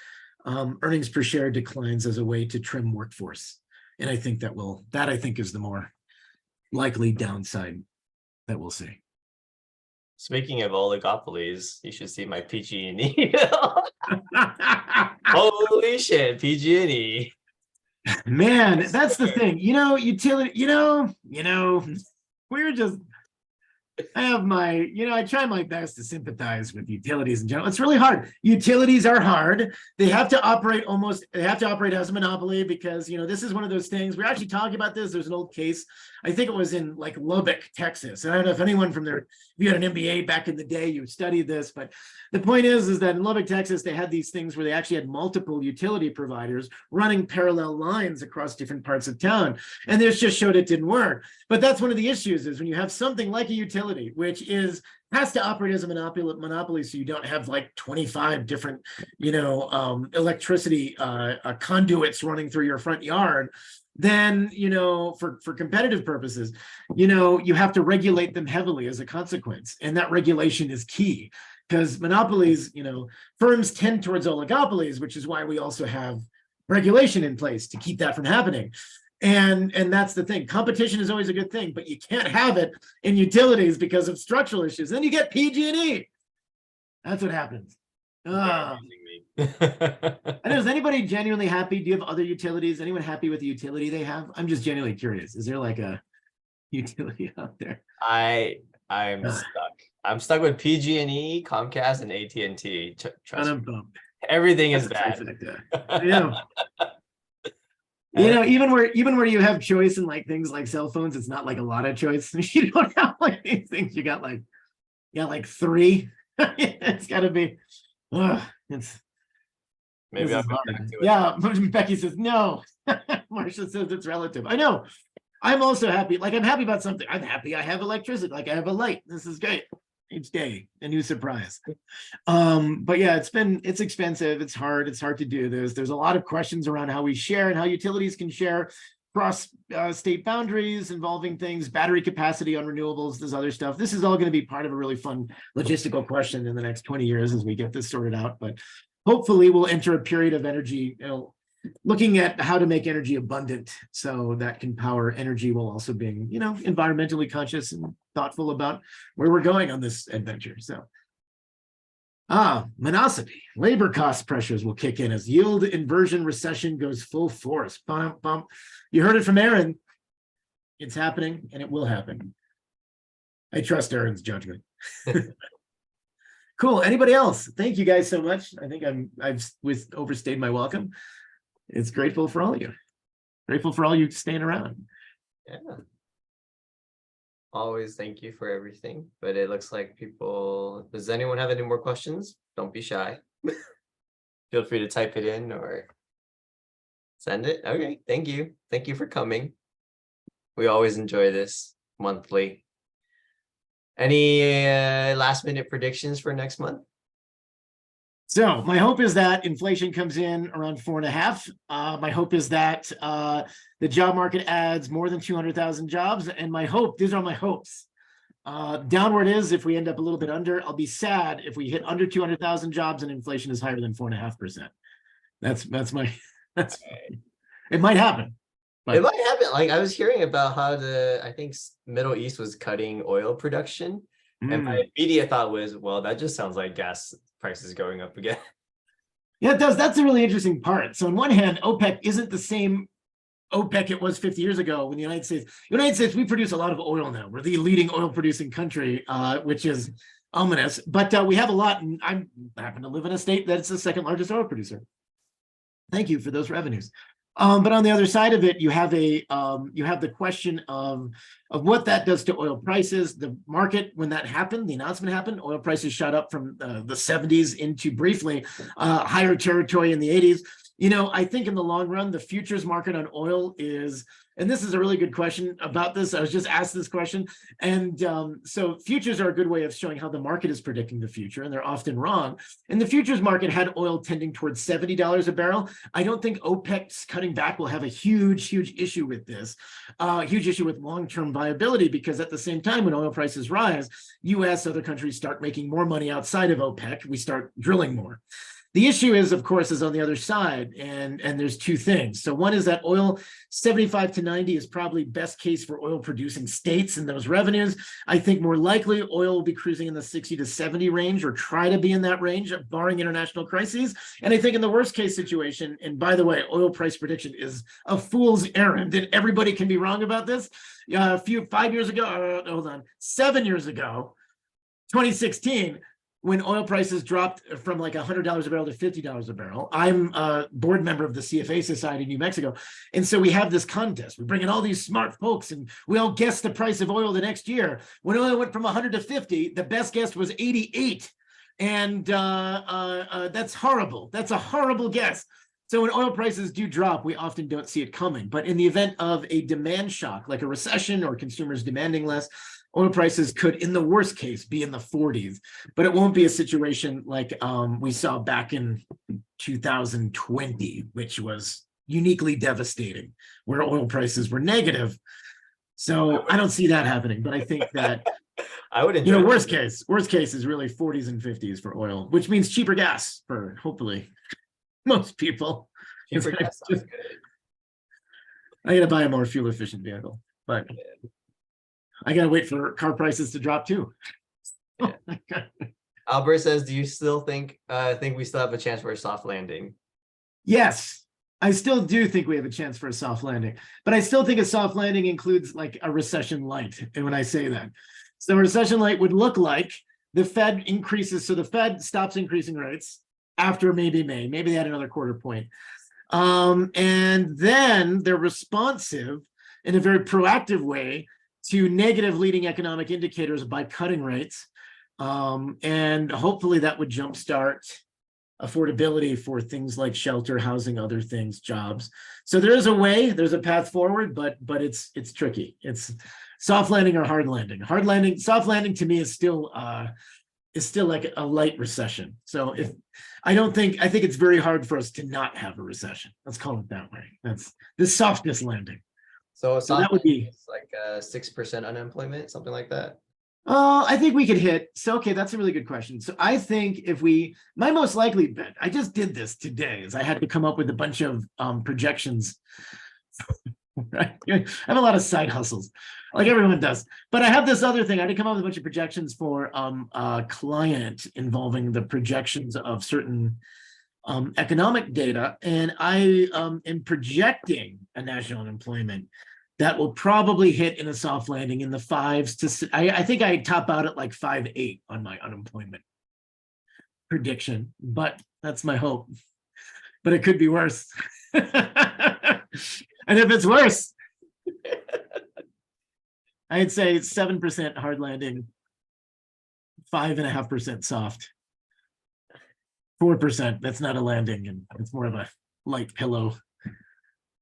earnings per share declines as a way to trim workforce. And I think that I think is the more likely downside that we'll see. Speaking of oligopolies, you should see my PG&E. Holy shit, PG&E. Man, that's the thing. Utility, we're just, I try my best to sympathize with utilities in general. It's really hard. Utilities are hard. They have to operate as a monopoly, because, this is one of those things. We're actually talking about this. There's an old case. I think it was in like Lubbock, Texas. And I don't know if anyone from there, if you had an MBA back in the day, you studied this, but the point is that in Lubbock, Texas, they had these things where they actually had multiple utility providers running parallel lines across different parts of town. And this just showed it didn't work. But that's one of the issues, is when you have something like a utility, which has to operate as a monopoly, so you don't have like 25 different, electricity conduits running through your front yard. Then, for competitive purposes, you have to regulate them heavily as a consequence. And that regulation is key, because monopolies, firms tend towards oligopolies, which is why we also have regulation in place to keep that from happening. And that's the thing. Competition is always a good thing, but you can't have it in utilities because of structural issues. Then you get PG&E. That's what happens. And is anybody genuinely happy? Do you have other utilities? Anyone happy with the utility they have? I'm just genuinely curious. Is there like a utility out there? I'm stuck. I'm stuck with PG&E, Comcast, and AT&T. Trust me. Everything is bad. Even where you have choice in like things like cell phones, it's not like a lot of choice. You don't have like these things. You got like 3. It's got to be. It's maybe I'll go back to it. Yeah, Becky says no. Marcia says it's relative. I know. I'm also happy. Like I'm happy about something. I'm happy I have electricity. Like I have a light. This is great. Each day, a new surprise. But yeah, it's expensive. It's hard to do this. There's a lot of questions around how we share and how utilities can share cross state boundaries involving things, battery capacity on renewables, this other stuff. This is all going to be part of a really fun logistical question in the next 20 years as we get this sorted out. But hopefully we'll enter a period of energy, looking at how to make energy abundant so that can power energy while also being, environmentally conscious and thoughtful about where we're going on this adventure. So, monosopy, labor cost pressures will kick in as yield inversion recession goes full force. Bump, bump. You heard it from Aaron. It's happening and it will happen. I trust Aaron's judgment. Cool. Anybody else? Thank you guys so much. I think I've overstayed my welcome. It's grateful for all of you. Grateful for all you staying around. Yeah. Always thank you for everything. But it looks like people, does anyone have any more questions? Don't be shy. Feel free to type it in or send it. Okay, thank you. Thank you for coming. We always enjoy this monthly. Any last minute predictions for next month? So my hope is that inflation comes in around 4.5. My hope is that the job market adds more than 200,000 jobs. And my hope, these are my hopes. Downward is if we end up a little bit under. I'll be sad if we hit under 200,000 jobs and inflation is higher than 4.5%. That's my, it might happen. It might happen. Like I was hearing about how I think Middle East was cutting oil production. And my immediate thought was, well, that just sounds like gas prices going up again. Yeah, it does. That's a really interesting part. So on one hand, OPEC isn't the same OPEC it was 50 years ago when the United States, we produce a lot of oil now. We're the leading oil producing country, which is ominous. But we have a lot, and I happen to live in a state that's the second largest oil producer. Thank you for those revenues. But on the other side of it, you have the question of what that does to oil prices. The market, when that happened, the announcement happened, oil prices shot up from the 70s into briefly higher territory in the 80s. I think in the long run, the futures market on oil is, and this is a really good question about this. I was just asked this question. And so futures are a good way of showing how the market is predicting the future, and they're often wrong. And the futures market had oil tending towards $70 a barrel. I don't think OPEC's cutting back will have a huge issue with this, huge issue with long-term viability, because at the same time, when oil prices rise, US, other countries start making more money outside of OPEC. We start drilling more. The issue is, of course, is on the other side, and there's two things. So one is that oil 75 to 90 is probably best case for oil producing states and those revenues. I think more likely oil will be cruising in the 60 to 70 range, or try to be in that range, barring international crises. And I think in the worst case situation, and by the way, oil price prediction is a fool's errand, and everybody can be wrong about this. 7 years ago, 2016, when oil prices dropped from like $100 a barrel to $50 a barrel. I'm a board member of the CFA Society in New Mexico. And so we have this contest. We bring in all these smart folks and we all guess the price of oil the next year. When oil went from 100 to 50, the best guess was 88. And that's horrible. That's a horrible guess. So when oil prices do drop, we often don't see it coming. But in the event of a demand shock, like a recession or consumers demanding less, oil prices could, in the worst case, be in the 40s, but it won't be a situation like we saw back in 2020, which was uniquely devastating, where oil prices were negative. So I don't see that happening, but I think that I would enjoy worst case is really 40s and 50s for oil, which means cheaper gas for hopefully most people. Cheaper gas sounds good. I gotta buy a more fuel efficient vehicle, but I gotta wait for car prices to drop too. Yeah. Albert says, do you still think we still have a chance for a soft landing? Yes, I still do think we have a chance for a soft landing, but I still think a soft landing includes like a recession light. And when I say that, so a recession light would look like the Fed increases. So the Fed stops increasing rates after maybe May, maybe they had another quarter point. And then they're responsive in a very proactive way to negative leading economic indicators by cutting rates. And hopefully that would jumpstart affordability for things like shelter, housing, other things, jobs. So there is a way, there's a path forward, but it's tricky. It's soft landing or hard landing. Hard landing, soft landing to me is still like a light recession. So if I think it's very hard for us to not have a recession. Let's call it that way. That's the softest landing. So that would be like 6% unemployment, something like that. I think we could hit. So, okay, that's a really good question. So I think my most likely bet, I just did this today, is I had to come up with a bunch of projections. Right? I have a lot of side hustles, like everyone does. But I have this other thing. I had to come up with a bunch of projections for a client involving the projections of certain economic data. And I am projecting a national unemployment that will probably hit in a soft landing in the 5s to, I think I top out at like 5.8 on my unemployment prediction, but that's my hope. But it could be worse. And if it's worse, I'd say 7% hard landing, 5.5% soft, 4%. That's not a landing, and it's more of a light pillow.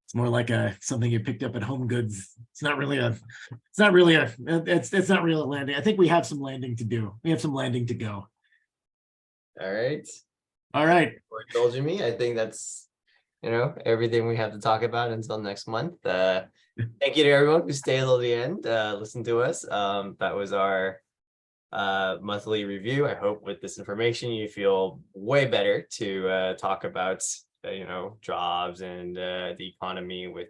It's more like something you picked up at Home Goods. It's not really a landing. I think we have some landing to do. We have some landing to go. All right. All right. For indulging me, I think that's everything we have to talk about until next month. Thank you to everyone who stayed till the end, listen to us. That was our monthly review. I hope with this information you feel way better to talk about jobs and the economy with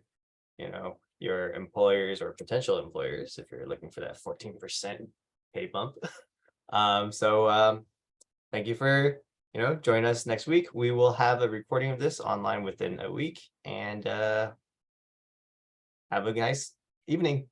your employers or potential employers if you're looking for that 14% pay bump. Thank you for join us next week. We will have a recording of this online within a week, and have a nice evening.